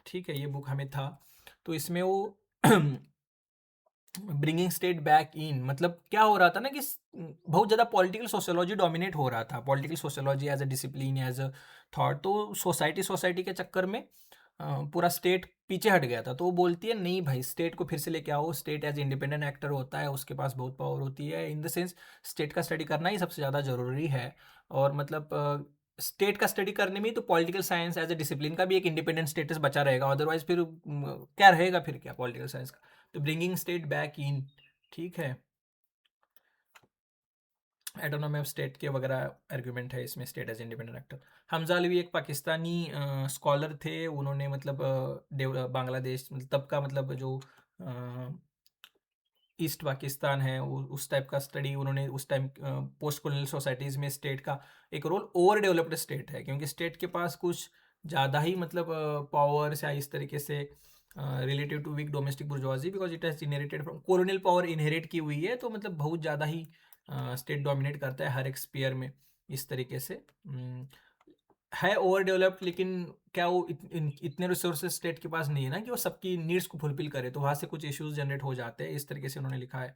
ठीक है, ये बुक हमें था। तो इसमें वो ब्रिंगिंग स्टेट बैक इन, मतलब क्या हो रहा था ना कि बहुत ज़्यादा पॉलिटिकल सोशियोलॉजी डोमिनेट हो रहा था, political sociology as a discipline, as a thought. तो सोसाइटी सोसाइटी के चक्कर में पूरा स्टेट पीछे हट गया था। तो वो बोलती है नहीं भाई, स्टेट को फिर से लेके आओ, स्टेट एज इंडिपेंडेंट एक्टर होता है, उसके पास बहुत पावर होती है, इन द सेंस स्टेट का स्टडी करना ही सबसे ज़्यादा ज़रूरी है। और मतलब स्टेट का स्टडी करने में ही तो political science as a discipline का भी एक इंडिपेंडेंट स्टेटस बचा रहेगा, अदरवाइज फिर क्या रहेगा फिर, क्या पॉलिटिकल साइंस का। तो ब्रिंगिंग स्टेट बैक इन, ठीक है, एटोनॉमी ऑफ स्टेट के वगैरह आर्ग्यूमेंट है इसमें, state as independent actor. Hamza Alavi एक पाकिस्तानी स्कॉलर थे, उन्होंने मतलब बांग्लादेश मतलब तब का मतलब जो ईस्ट पाकिस्तान है उस टाइप का स्टडी उन्होंने उस टाइम पोस्ट कॉलोनियल सोसाइटीज़ में स्टेट का एक रोल, ओवर डेवलप्ड स्टेट है क्योंकि स्टेट के पास कुछ ज़्यादा ही मतलब पावर्स या इस तरीके से relative to weak domestic bourgeoisie, because it has inherited from colonial power, inherit की हुई है। तो मतलब बहुत ज़्यादा ही स्टेट डोमिनेट करता है हर एक स्पीयर में, इस तरीके से है ओवर डेवलप्ड। लेकिन क्या वो इतने रिसोर्सेज स्टेट के पास नहीं है ना कि वो सबकी नीड्स को फुलफिल करे, तो वहाँ से कुछ इश्यूज जनरेट हो जाते हैं, इस तरीके से उन्होंने लिखा है।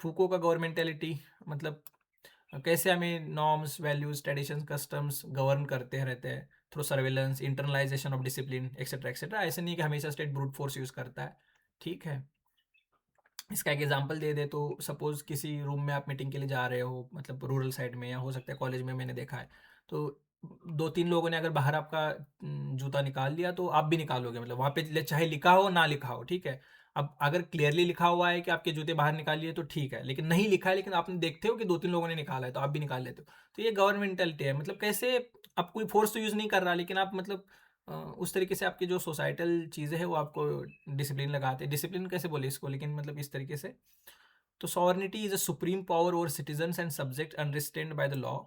फूको का गवर्नमेंटेलिटी, मतलब कैसे हमें norms values traditions customs govern करते रहते हैं through surveillance internalisation of discipline etcetera etcetera. ऐसे नहीं कि हमेशा स्टेट ब्रूट फोर्स यूज़ करता है, ठीक है। इसका एक एग्जांपल दे दे तो सपोज किसी रूम में आप मीटिंग के लिए जा रहे हो, मतलब रूरल साइड में या हो सकता है कॉलेज में, मैंने देखा है। तो दो तीन लोगों ने अगर बाहर आपका जूता निकाल लिया तो आप भी निकालोगे, मतलब वहाँ पे चाहे लिखा हो ना लिखा हो, ठीक है। अब अगर क्लियरली लिखा हुआ है कि आपके जूते बाहर निकालिए तो ठीक है, लेकिन नहीं लिखा है लेकिन आपने देखते हो कि दो तीन लोगों ने निकाला है तो आप भी निकाल लेते हो। तो ये गवर्नमेंटलिटी है, मतलब कैसे आप कोई फोर्स तो यूज़ नहीं कर रहा, लेकिन आप मतलब उस तरीके से आपकी जो सोसाइटल चीज़ें हैं वो आपको डिसिप्लिन लगाते हैं, डिसिप्लिन कैसे बोले इसको, लेकिन मतलब इस तरीके से। तो sovereignty is a supreme power over citizens and subject unrestrained by the law,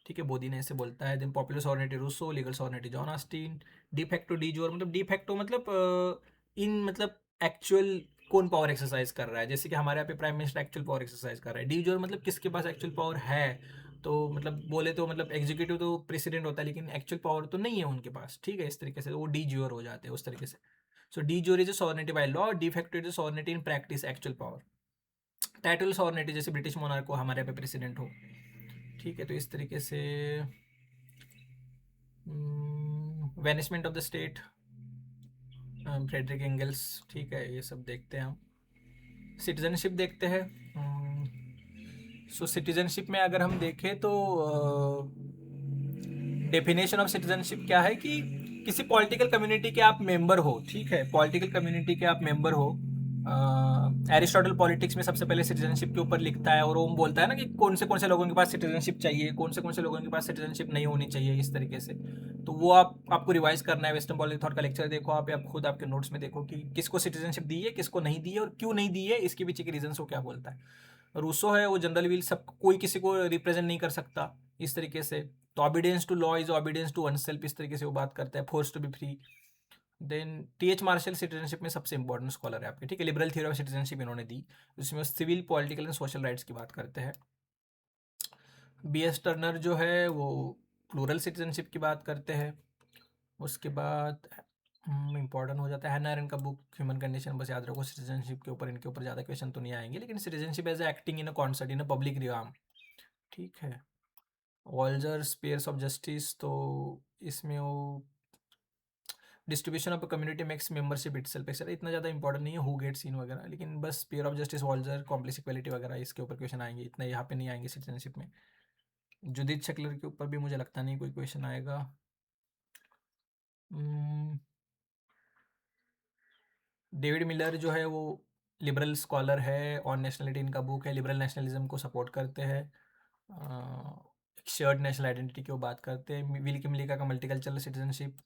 ठीक है, बोधी ने ऐसे बोलता है। Then popular sovereignty Rousseau, legal sovereignty John Austin, de facto de jure, मतलब डी फैक्टो मतलब इन मतलब एक्चुअल कौन पावर एक्सरसाइज कर रहा है, जैसे कि हमारे यहाँ पे prime minister actual power exercise कर रहा है। डी जोर मतलब किसके पास एक्चुअल पावर है, तो मतलब बोले तो मतलब एग्जीक्यूटिव तो प्रेसिडेंट होता है लेकिन एक्चुअल पावर तो नहीं है उनके पास, ठीक है, इस तरीके से वो डी जोर हो जाते हैं उस तरीके से। सो डी जोर is a sovereignty by law, de facto is a sovereignty in practice actual power. Title sovereignty जैसे ब्रिटिश मोनार्क को हमारे यहाँ पे प्रेसिडेंट हो, ठीक है। तो इस तरीके से vanishment of the state Friedrich Engels, ठीक है, ये सब देखते हैं हम। सिटीजनशिप देखते हैं। सो सिटीजनशिप में अगर हम देखें तो डेफिनेशन ऑफ सिटीजनशिप क्या है कि किसी पॉलिटिकल कम्युनिटी के आप मेंबर हो, ठीक है, पॉलिटिकल कम्युनिटी के आप मेंबर हो। एरिस्टोटल पॉलिटिक्स में सबसे पहले सिटीजनशिप के ऊपर लिखता है और वो बोलता है ना कि कौन से लोगों के पास सिटीजनशिप चाहिए, कौन से लोगों के पास सिटीजनशिप नहीं होनी चाहिए, इस तरीके से। तो वो आपको रिवाइज करना है, वेस्टर्न पॉलिटिक थॉट का लेक्चर देखो आप खुद आपके नोट्स में देखो कि किसको सिटीजनशिप दी है, किसको नहीं दी है और क्यों नहीं दी है, इसके पीछे के रीजन को क्या बोलता है। रूसो है वो जनरल विल, सब कोई किसी को रिप्रेजेंट नहीं कर सकता, इस तरीके से। तो obedience to law is obedience to oneself, इस तरीके से वो बात करता है, forced to be free. Then T H Marshall citizenship में सबसे इंपॉर्टेंट स्कॉलर है आपके, ठीक है, लिबरल थ्योरी ऑफ सिटीजनशिप इन्होंने दी, जिसमें civil political and social rights की बात करते हैं। बी एस टर्नर जो है वो प्लूरल सिटीजनशिप की बात करते हैं। उसके बाद इंपॉर्टेंट हो जाता है हैना एरेंट का बुक ह्यूमन कंडीशन, बस याद रखो सिटीजनशिप के ऊपर, इनके ऊपर ज़्यादा क्वेश्चन तो नहीं आएंगे, लेकिन citizenship as acting in a concert in a public realm, ठीक है। वॉल्जर स्पेयर्स ऑफ जस्टिस, तो इसमें वो distribution of community makes membership itself etcetera, इतना ज़्यादा इंपॉर्टेंट नहीं है हु गेट सीन वगैरह, लेकिन बस sphere of justice Walzer complex equality वगैरह इसके ऊपर क्वेश्चन आएंगे, इतना यहाँ पे नहीं आएंगे सिटीजनशिप में। जुडिथ शकलर के ऊपर भी मुझे लगता नहीं कोई क्वेश्चन आएगा। डेविड मिलर जो है वो लिबरल स्कॉलर है, ऑन नेशनलिटी इनका बुक है, लिबरल नेशनलिज्म को सपोर्ट करते हैं। एक शेयर्ड नेशनल आइडेंटिटी की वो बात करते हैं। विल किमलिका का मल्टीकल्चरल सिटीजनशिप,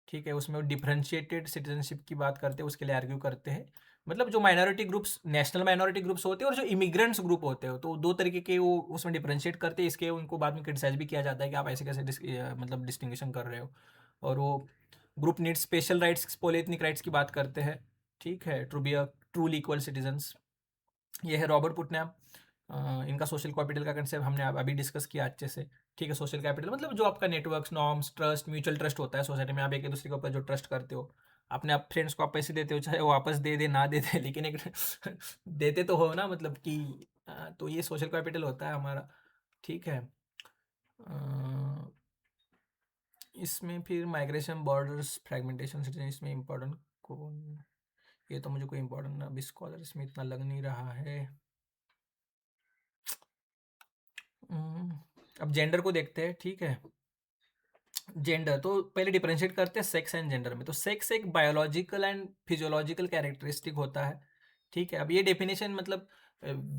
ठीक है, उसमें वो डिफरेंशिएटेड सिटीजनशिप की बात करते हैं, उसके लिए आर्ग्यू करते हैं। मतलब जो minority groups, national minority groups होते हैं और जो इमिग्रेंट्स ग्रुप होते हैं, तो दो तरीके के वो उसमें डिफरेंशिएट करते हैं। इसके उनको बाद में क्रिटिसाइज भी किया जाता है कि आप ऐसे कैसे मतलब डिस्टिंग्विशन कर रहे हो। और वो group need special rights, polyethnic rights की बात करते हैं, ठीक है, to be a truly equal citizens. ये है रॉबर्ट पुटनैम। इनका सोशल कैपिटल का कंसेप्ट हमने अभी डिस्कस किया अच्छे से, ठीक है। सोशल कैपिटल मतलब जो आपका networks, norms, trust, mutual trust होता है सोसाइटी में, आप एक दूसरे के ऊपर जो ट्रस्ट करते हो। अपने आप फ्रेंड्स को आप पैसे देते हो, चाहे वो वापस दे दे ना दे दे, लेकिन एक देते तो हो ना, मतलब कि तो ये सोशल कैपिटल होता है हमारा, ठीक है। इसमें फिर माइग्रेशन, बॉर्डर्स, फ्रेगमेंटेशन, इसमें इम्पोर्टेंट कौन, ये तो मुझे कोई इम्पोर्टेंट अभी स्कॉलर इसमें इतना लग नहीं रहा है। अब जेंडर को देखते हैं, ठीक है। जेंडर तो पहले डिफरेंशिएट करते हैं सेक्स एंड जेंडर में। तो सेक्स एक बायोलॉजिकल एंड फिजियोलॉजिकल कैरेक्टरिस्टिक होता है, ठीक है। अब ये डेफिनेशन मतलब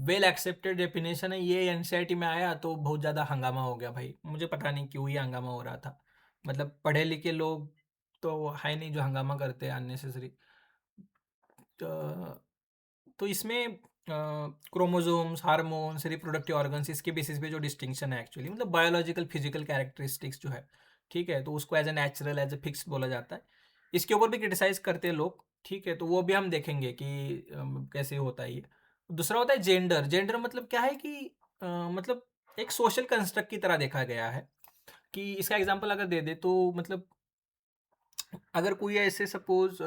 वेल एक्सेप्टेड डेफिनेशन है, ये एनसीईआरटी में आया तो बहुत ज़्यादा हंगामा हो गया भाई। मुझे पता नहीं क्यों ये हंगामा हो रहा था, मतलब पढ़े लिखे लोग तो है नहीं जो हंगामा करते हैं अननेसेसरी। तो इसमें क्रोमोसोम्स, हार्मोन्स, रिप्रोडक्टिव ऑर्गन्स, इसके बेसिस पे जो डिस्टिंक्शन है एक्चुअली, मतलब बायोलॉजिकल फिजिकल कैरेक्टरिस्टिक्स जो है, ठीक है, तो उसको as a natural, as a fix बोला जाता है। इसके ऊपर भी क्रिटिसाइज करते हैं लोग, ठीक है, तो वो भी हम देखेंगे कि कैसे होता है ये। दूसरा होता है जेंडर। जेंडर मतलब क्या है कि मतलब एक सोशल कंस्ट्रक्ट की तरह देखा गया है। कि इसका एग्जांपल अगर दे दे तो मतलब अगर कोई ऐसे सपोज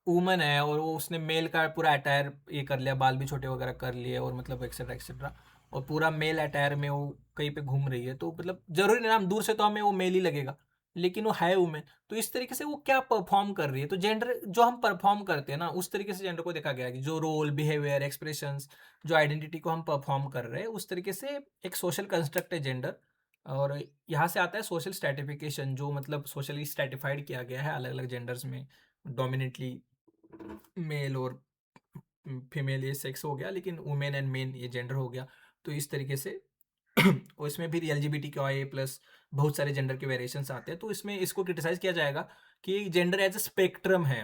वुमन है और वो उसने मेल का पूरा अटायर ये कर लिया, बाल भी छोटे वगैरह कर लिए और मतलब एक्सेट्रा एक्सेट्रा, और पूरा मेल अटायर में वो कहीं पे घूम रही है, तो मतलब जरूरी नहीं ना, हम दूर से तो हमें वो मेल ही लगेगा, लेकिन वो है वुमेन। तो इस तरीके से वो क्या परफॉर्म कर रही है, तो जेंडर जो हम परफॉर्म करते हैं ना, उस तरीके से जेंडर को देखा गया है कि जो रोल, बिहेवियर, एक्सप्रेशंस, जो आइडेंटिटी को हम परफॉर्म कर रहे हैं, उस तरीके से एक सोशल कंस्ट्रक्ट है जेंडर। और यहाँ से आता है सोशल स्ट्रेटिफिकेशन, जो मतलब सोशली स्ट्रेटिफाइड किया गया है अलग अलग जेंडर्स में, डोमिनेटली मेल और फीमेल ये सेक्स हो गया, लेकिन वुमेन एंड मेन ये जेंडर हो गया। तो इस तरीके से और इसमें फिर एलजीबीटी क्यू आई प्लस बहुत सारे जेंडर के वेरिएशंस आते हैं, तो इसमें इसको क्रिटिसाइज किया जाएगा कि जेंडर एज अ स्पेक्ट्रम है।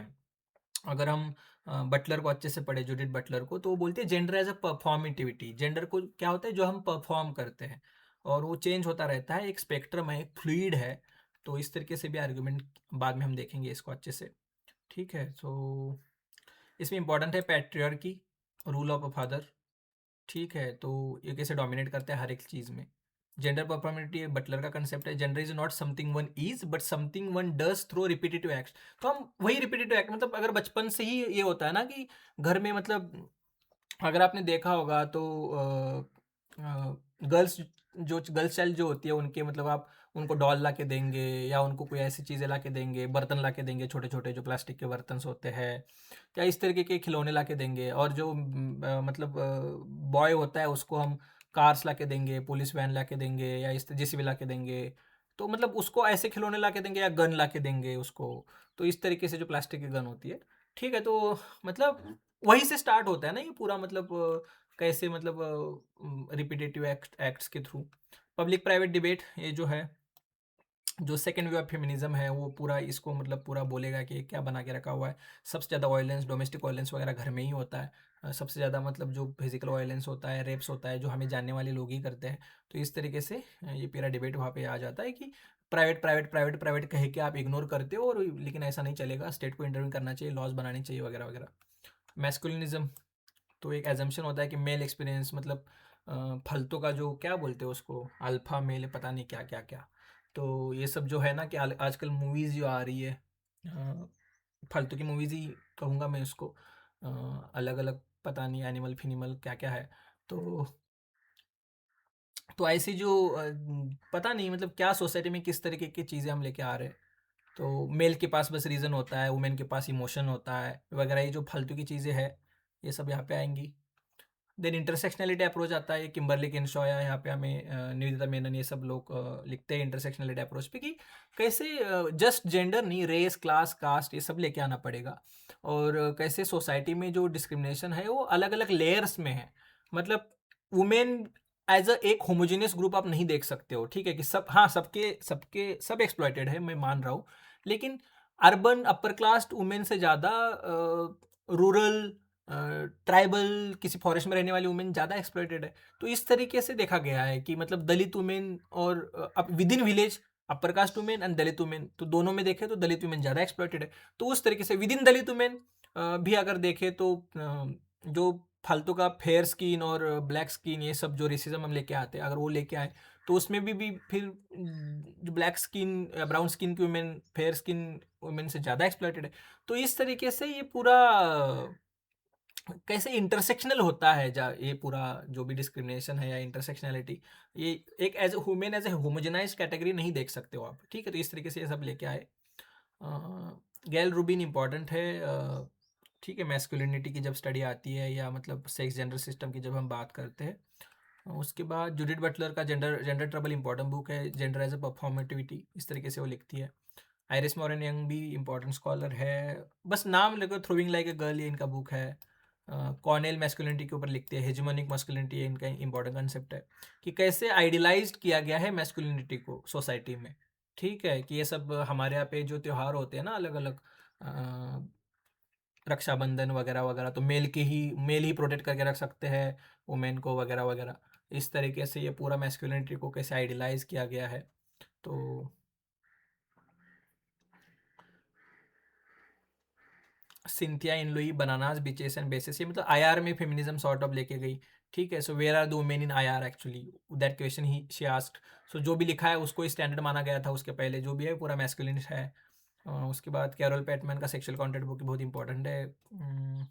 अगर हम बटलर को अच्छे से पढ़े, जूडिथ बटलर को, तो वो बोलते हैं gender as a performativity. Gender को क्या होता है, जो हम परफॉर्म करते हैं, और वो चेंज होता रहता है, एक स्पेक्ट्रम है, एक फ्लूइड है। तो इस तरीके से भी आर्गुमेंट बाद में हम देखेंगे इसको अच्छे से, ठीक है। तो इसमें इंपॉर्टेंट है patriarchy, rule of a father, ठीक है। तो ये कैसे डोमिनेट करता है हर एक चीज़ में। जेंडर परफॉर्मेटिव बटलर का कंसेप्ट है, gender is not something one is but something one does through repetitive act. तो हम वही रिपीटेटिव एक्ट, मतलब अगर बचपन से ही ये होता है ना कि घर में, मतलब अगर आपने देखा होगा तो गर्ल्स, जो गर्ल्स चाइल्ड जो होती है उनके, मतलब आप उनको डॉल ला के देंगे या उनको कोई ऐसी चीज़ें ला के देंगे, बर्तन ला के देंगे, छोटे छोटे जो प्लास्टिक के बर्तन होते हैं, या इस तरीके के खिलौने ला के देंगे। और जो मतलब बॉय होता है उसको हम कार्स ला के देंगे, पुलिस वैन ला के देंगे, या इस जेसीबी ला के देंगे। तो मतलब उसको ऐसे खिलौने ला के देंगे या गन ला के देंगे उसको। तो इस तरीके से जो प्लास्टिक की गन होती है, ठीक है, तो मतलब वहीं से स्टार्ट होता है ना ये पूरा, मतलब कैसे, मतलब रिपीटेटिव एक्ट्स के थ्रू। पब्लिक प्राइवेट डिबेट, ये जो है, जो सेकेंड वे ऑफ फेमिनिज्म है, वो पूरा इसको मतलब पूरा बोलेगा कि क्या बना के रखा हुआ है। सबसे ज़्यादा वायलेंस, डोमेस्टिक वायलेंस वगैरह घर में ही होता है। सबसे ज़्यादा मतलब जो फिजिकल वायलेंस होता है, रेप्स होता है, जो हमें जानने वाले लोग ही करते हैं। तो इस तरीके से ये पूरा डिबेट वहाँ पे आ जाता है कि प्राइवेट प्राइवेट प्राइवेट प्राइवेट कह के आप इग्नोर करते हो, और लेकिन ऐसा नहीं चलेगा, स्टेट को इंटरव्यू करना चाहिए, लॉज बनानी चाहिए वगैरह वगैरह। मैस्कुलिनिज्म, तो एक एजम्पशन होता है कि मेल एक्सपीरियंस, मतलब फलतों का जो क्या बोलते हैं उसको, अल्फा मेल, पता नहीं क्या क्या क्या। तो ये सब जो है ना कि आजकल मूवीज़ जो आ रही है, फालतू की मूवीज़ ही कहूँगा मैं उसको, अलग अलग पता नहीं एनिमल फिनिमल क्या क्या है। तो ऐसी जो पता नहीं मतलब क्या सोसाइटी में किस तरीके की चीज़ें हम लेके आ रहे हैं। तो मेल के पास बस रीज़न होता है, वुमेन के पास इमोशन होता है वगैरह, ये जो फालतू की चीज़ें हैं, ये सब यहाँ पे आएंगी। देन इंटरसेक्शनलिटी अप्रोच आता है, किम्बरली किनशॉया, यहाँ पे हमें निवेदिता मेनन ये सब लोग लिखते हैं इंटरसेक्शनलिटी अप्रोच पे कि कैसे जस्ट जेंडर नहीं, रेस, क्लास, कास्ट ये सब लेके आना पड़ेगा, और कैसे सोसाइटी में जो डिस्क्रिमिनेशन है वो अलग अलग लेयर्स में है। मतलब वुमेन एज अ एक होमोजेनियस ग्रुप आप नहीं देख सकते हो, ठीक है, कि सब, हाँ, सबके सबके सब एक्सप्लॉइटेड है, मैं मान रहा हूँ, लेकिन अर्बन अपर क्लास वुमेन से ज़्यादा रूरल, ट्राइबल, किसी फॉरेस्ट में रहने वाली वुमेन ज़्यादा एक्सप्लॉइटेड है। तो इस तरीके से देखा गया है कि मतलब दलित वुमेन और अब with in village upper caste women and Dalit women, तो दोनों में देखें तो दलित वुमेन ज़्यादा एक्सप्लॉइटेड है। तो उस तरीके से विद इन दलित वुमेन भी अगर देखें तो जो फालतू का फेयर स्किन और ब्लैक स्किन ये सब जो रेसिज्म हम लेके आते हैं, अगर वो लेके आए तो उसमें भी फिर जो ब्लैक स्किन, ब्राउन स्किन की वुमेन फेयर स्किन वुमेन से ज़्यादा एक्सप्लॉइटेड है। तो इस तरीके से ये पूरा कैसे इंटरसेक्शनल होता है, ये पूरा जो भी डिस्क्रिमिनेशन है या इंटरसेक्शनैलिटी, ये एक as human as a homogenize category नहीं देख सकते हो आप, ठीक है। तो इस तरीके से ये सब लेके आए। गैल रूबिन इंपॉर्टेंट है, ठीक है, मैस्कुलिनिटी की जब स्टडी आती है या मतलब सेक्स जेंडर सिस्टम की जब हम बात करते हैं। उसके बाद जूडिथ बटलर का gender gender trouble important book है, जेंडर एज ए परफॉर्मेटिविटी, इस तरीके से वो लिखती है। आयरिस मॉरन यंग भी इंपॉर्टेंट स्कॉलर है, बस नाम लेकर, थ्रोइंग लाइक ए गर्ल, ये इनका बुक है। कॉर्नेल मैस्कुलिनिटी के ऊपर लिखते हैं, हेजेमोनिक मैस्कुलिनिटी इनका इंपॉर्टेंट कंसेप्ट है, कि कैसे आइडियलाइज्ड किया गया है मैस्कुलिनिटी को सोसाइटी में, ठीक है, कि ये सब हमारे यहाँ पे जो त्यौहार होते हैं ना अलग अलग, रक्षाबंधन वगैरह वगैरह, तो मेल ही प्रोटेक्ट करके रख सकते हैं वुमेन को वगैरह वगैरह। इस तरीके से ये पूरा मैस्कुलिनिटी को कैसे आइडियलाइज किया गया है। तो Cynthia in Louis, bananas beaches and bases, ये मतलब आईआर में फेमिनिज्म सॉर्ट ऑफ लेके गई, ठीक है। So where are the women in IR actually, that question ही शी आस्क्ड। सो जो भी लिखा है उसको स्टैंडर्ड माना गया था, उसके पहले जो भी है पूरा मैस्कुलिन है। उसके बाद कैरोल पैटमैन का सेक्सुअल कंटेंट बुक बहुत इंपॉर्टेंट है।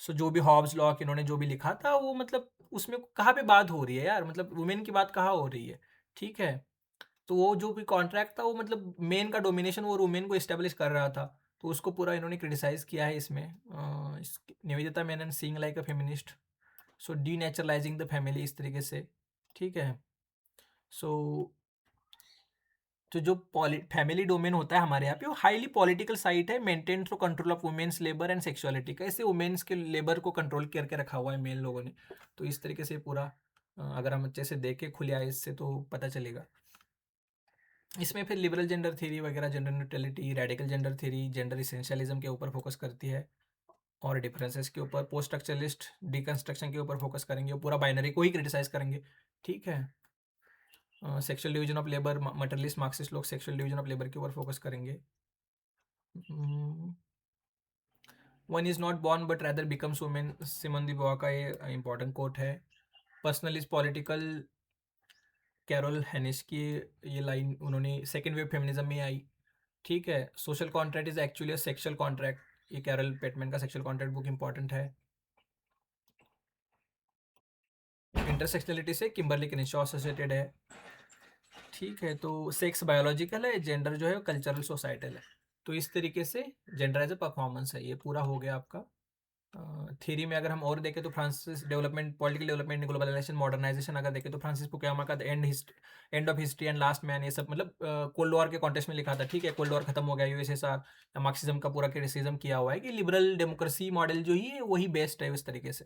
सो जो भी हॉब्स लॉ इन्होंने जो भी लिखा था वो मतलब उसमें कहाँ पे बात हो रही है यार, मतलब वुमेन की बात कहाँ हो रही है, ठीक है। तो वो जो भी कॉन्ट्रैक्ट था वो मतलब मेन का डोमिनेशन वो वुमेन को इस्टेब्लिश कर रहा था, तो उसको पूरा इन्होंने क्रिटिसाइज किया है इसमें। Nivedita Menon seeing like a feminist, so denaturalising the family, इस तरीके से, ठीक है। सो तो जो फैमिली डोमेन होता है हमारे यहाँ पे वो हाईली पॉलिटिकल साइट है, maintain through control of women's labour and sexuality, कैसे वुमेन्स के लेबर को कंट्रोल करके रखा हुआ है मेन लोगों ने। तो इस तरीके से पूरा अगर हम अच्छे से देखें खुले आइज से तो पता चलेगा। इसमें फिर लिबरल जेंडर थ्योरी वगैरह, gender neutrality, radical gender theory, gender essentialism के ऊपर फोकस करती है, और डिफरेंसेस के ऊपर, पोस्ट स्ट्रक्चरलिस्ट डिकंस्ट्रक्शन के ऊपर फोकस करेंगे, वो पूरा बाइनरी को ही क्रिटिसाइज करेंगे, ठीक है। Sexual division of labour, materialist Marxist लोग सेक्सुअल डिवीजन ऑफ लेबर के ऊपर फोकस करेंगे। One is not born but rather becomes women, Simone de Beauvoir का ये इंपॉर्टेंट कोट है। Personal is political, Carol Hanisch की ये लाइन उन्होंने सेकेंड वेव फेमिनिज्म में आई, ठीक है। Social contract is actually a sexual contract, ये कैरल पेटमैन का सेक्सुअल कॉन्ट्रैक्ट बुक इंपॉर्टेंट है। इंटरसेक्शनलिटी से किम्बरली किनेशॉ एसोसिएटेड है, ठीक है। तो सेक्स बायोलॉजिकल है, जेंडर जो है कल्चरल सोसाइटल है। तो इस तरीके से जेंडर एज ए परफॉर्मेंस है, ये पूरा हो गया आपका। थ्योरी में अगर हम और देखें तो Francis development, political development, globalisation, modernisation अगर देखें तो फ्रांसिस फुकुयामा का end of history and last man, ये सब मतलब कोल्ड वॉर के कॉन्टेक्स्ट में लिखा था, ठीक है। कोल्ड वॉर खत्म हो गया, यूएसएसआर या मार्क्सिज्म का पूरा क्रिटिसिज्म किया हुआ है कि लिबरल डेमोक्रेसी मॉडल जो ही है वही बेस्ट है इस तरीके से,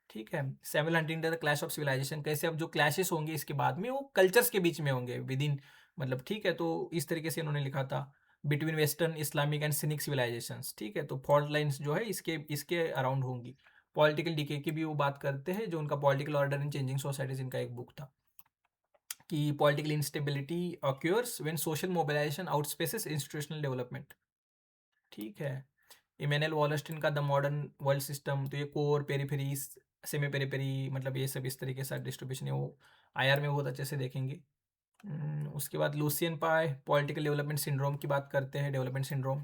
ठीक है। Samuel Huntington the clash of civilisation, कैसे अब जो क्लैशेस होंगे इसके बाद में वो कल्चर्स के बीच में होंगे विद इन, मतलब ठीक है। तो इस तरीके से इन्होंने लिखा था, between Western Islamic and Sinic civilisations, ठीक है। तो फॉल्ट लाइंस जो है इसके इसके अराउंड होंगी। पॉलिटिकल डीके की भी वो बात करते हैं, जो उनका political order in changing societies इनका एक बुक था, कि political instability occurs when social mobilisation outpaces institutional development, ठीक है। इमेनुअल वॉलस्टिन का द मॉडर्न वर्ल्ड सिस्टम, तो ये कोर, पेरीफेरी, सेमी पेरीफेरी, मतलब ये सब इस तरीके से डिस्ट्रीब्यूशन है, वो आईआर में बहुत अच्छे से देखेंगे। उसके बाद लूसियन पाए पॉलिटिकल डेवलपमेंट सिंड्रोम की बात करते हैं, डेवलपमेंट सिंड्रोम,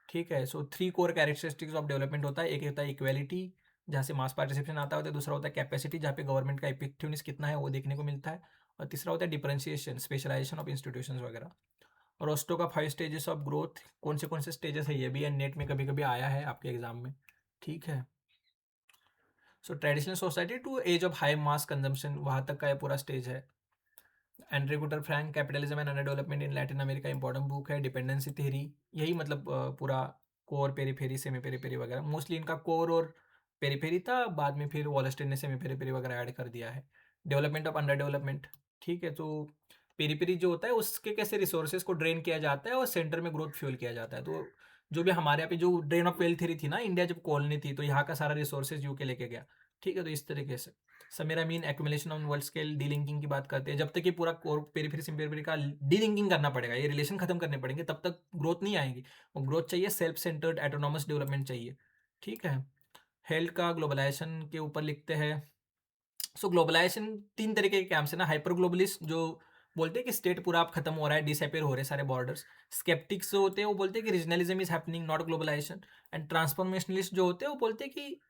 ठीक है। सो 3 कोर कैरेक्टरिस्टिक्स ऑफ डेवलपमेंट होता है, एक होता है इक्वेलिटी जहाँ से मास पार्टिसिपेशन आता है, दूसरा होता है कैपेसिटी जहाँ पे गवर्नमेंट का इफेक्टिवनेस कितना है वो देखने को मिलता है, और तीसरा होता है डिफरेंशिएशन, स्पेशलाइजेशन ऑफ इंस्टीट्यूशंस वगैरह। रोस्टो का 5 स्टेजेस ऑफ ग्रोथ, कौन से स्टेजेस है ये भी है, नेट में कभी कभी आया है आपके एग्जाम में, ठीक है। So traditional society to age of high mass consumption, वहाँ तक का ये पूरा स्टेज है। Andre Gunder Frank, capitalism and under development in Latin America, important book है। डिपेंडेंसी थ्योरी, यही मतलब पूरा कोर पेरीफेरी सेमी पेरीफेरी वगैरह, मोस्टली इनका कोर और पेरीफेरी था, बाद में फिर वॉलस्टेड ने सेमी पेरीफेरी वगैरह ऐड कर दिया है। डेवलपमेंट ऑफ अंडर डेवलपमेंट, ठीक है। तो पेरीफेरी जो होता है उसके कैसे रिसोर्सेज को ड्रेन किया जाता है और सेंटर में ग्रोथ फ्यूल किया जाता है। तो जो भी हमारे यहाँ पे जो ड्रेन ऑफ वेल्थ थ्योरी थी ना, इंडिया जब कॉलोनी थी तो यहाँ का सारा रिसोर्सेज यूके लेके गया, ठीक है। तो इस तरीके से Samir Amin accumulation on world scale, delinking की बात करते हैं। जब तक ये पूरा पेरीफेरी सिम्पेरीफेरी का डीलिंकिंग करना पड़ेगा, ये रिलेशन खत्म करने पड़ेंगे, तब तक ग्रोथ नहीं आएगी। और ग्रोथ चाहिए सेल्फ सेंटर्ड एटोनॉमस डेवलपमेंट चाहिए, ठीक है। हेल्थ का ग्लोबलाइजेशन के ऊपर लिखते हैं। सो ग्लोबलाइजेशन तीन तरीके के कैंप्स है ना। हाइपर ग्लोबलिस्ट जो बोलते हैं कि स्टेट पूरा आप खत्म हो रहा है, डिसअपेयर हो रहे हैं सारे बॉर्डर्स। स्केप्टिक्स जो होते हैं वो बोलते हैं कि regionalism is happening not globalisation. And transformationalist जो होते हैं वो बोलते हैं कि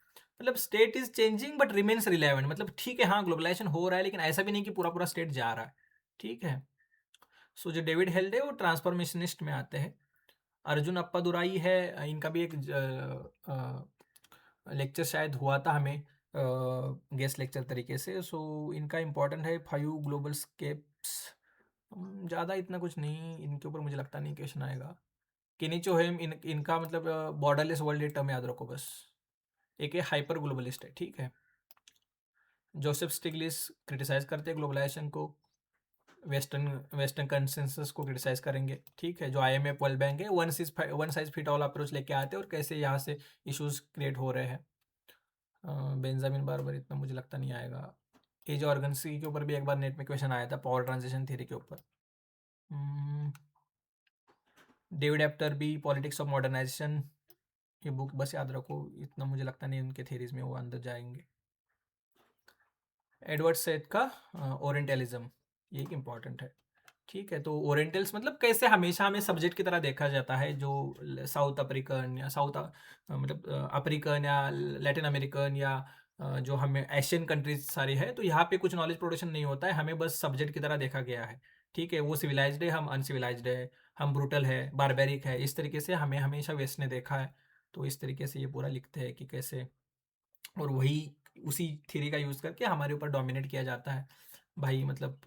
मतलब state is changing but remains relevant, मतलब ठीक है हाँ ग्लोबलाइजेशन हो रहा है लेकिन ऐसा भी नहीं कि पूरा पूरा स्टेट जा रहा है, ठीक है। सो जो डेविड हेल्ड है वो ट्रांसफॉर्मेशनिस्ट में आते हैं। अर्जुन अप्पादुराई है, इनका भी एक लेक्चर शायद हुआ था हमें गेस्ट लेक्चर तरीके से। सो इनका इम्पोर्टेंट है 5 ग्लोबल स्केप्स। ज़्यादा इतना कुछ नहीं इनके ऊपर, मुझे लगता नहीं क्वेश्चन आएगा। किनिचो है इनका मतलब बॉर्डरलेस वर्ल्ड टर्म याद रखो बस। एक है हाइपर ग्लोबलिस्ट है, ठीक है। जोसेफ स्टिग्लिस क्रिटिसाइज करते हैं ग्लोबलाइजेशन को, वेस्टर्न वेस्टर्न कंसेंसस को क्रिटिसाइज करेंगे, ठीक है। जो IMF वर्ल्ड बैंक है one size fit all approach लेके आते हैं और कैसे यहाँ से इश्यूज क्रिएट हो रहे हैं। बेंजामिन बार्बर इतना मुझे लगता नहीं आएगा। एज ऑर्गन्सी के ऊपर भी एक बार नेट में क्वेश्चन आया था, पावर ट्रांजिशन थ्योरी के ऊपर। डेविड एप्टर भी पॉलिटिक्स ऑफ मॉडर्नाइजेशन, ये बुक बस याद रखो, इतना मुझे लगता नहीं उनके थ्योरीज में वो अंदर जाएंगे। एडवर्ड सेड का ओरिएंटलिज्म, ये एक इम्पॉर्टेंट है, ठीक है। तो ओरिएंटल्स मतलब कैसे हमेशा हमें सब्जेक्ट की तरह देखा जाता है, जो साउथ अफ्रीकन या मतलब अफ्रीकन या लैटिन अमेरिकन या जो हमें एशियन कंट्रीज सारी है, तो यहाँ पे कुछ नॉलेज प्रोडक्शन नहीं होता है, हमें बस सब्जेक्ट की तरह देखा गया है, ठीक है। वो सिविलाइज्ड है, हम अनसिविलाइज्ड है, हम ब्रूटल है, बारबेरिक है, इस तरीके से हमें हमेशा वेस्ट ने देखा है। तो इस तरीके से ये पूरा लिखते हैं कि कैसे, और वही उसी थ्योरी का यूज़ करके हमारे ऊपर डोमिनेट किया जाता है भाई। मतलब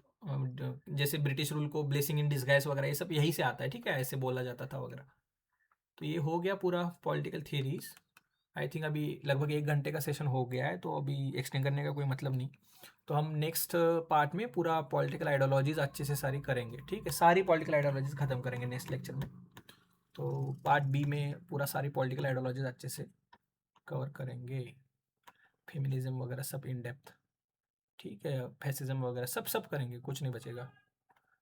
जैसे ब्रिटिश रूल को ब्लेसिंग इन डिस्गाइज वगैरह, ये सब यहीं से आता है, ठीक है, ऐसे बोला जाता था वगैरह। तो ये हो गया पूरा पॉलिटिकल थ्योरीज। आई थिंक अभी लगभग 1 घंटे का सेशन हो गया है, तो अभी एक्सटेंड करने का कोई मतलब नहीं। तो हम नेक्स्ट पार्ट में पूरा पॉलिटिकल आइडियोलॉजीज अच्छे से सारी करेंगे, ठीक है। सारी पॉलिटिकल आइडियोलॉजीज खत्म करेंगे नेक्स्ट लेक्चर में। तो पार्ट बी में पूरा सारी पॉलिटिकल आइडियोलॉजीज अच्छे से कवर करेंगे, फेमिनिज्म वगैरह सब इन डेप्थ, ठीक है। फैसिज्म वगैरह सब सब करेंगे, कुछ नहीं बचेगा।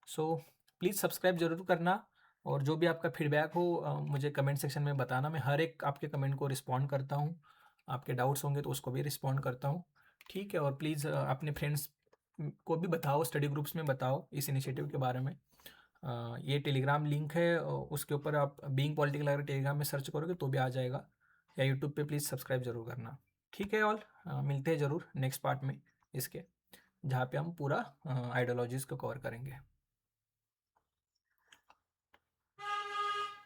सो प्लीज़ सब्सक्राइब ज़रूर करना, और जो भी आपका फीडबैक हो मुझे कमेंट सेक्शन में बताना। मैं हर एक आपके कमेंट को रिस्पॉन्ड करता हूँ, आपके डाउट्स होंगे तो उसको भी रिस्पॉन्ड करता हूँ, ठीक है। और प्लीज़ अपने फ्रेंड्स को भी बताओ, स्टडी ग्रुप्स में बताओ इस इनिशिएटिव के बारे में। ये टेलीग्राम लिंक है, उसके ऊपर आप बीइंग पॉलिटिकल अगर टेलीग्राम में सर्च करोगे तो भी आ जाएगा, या यूट्यूब पे प्लीज़ सब्सक्राइब ज़रूर करना, ठीक है। ऑल मिलते हैं ज़रूर नेक्स्ट पार्ट में इसके, जहाँ पे हम पूरा आइडियोलॉजीज़ को कवर करेंगे।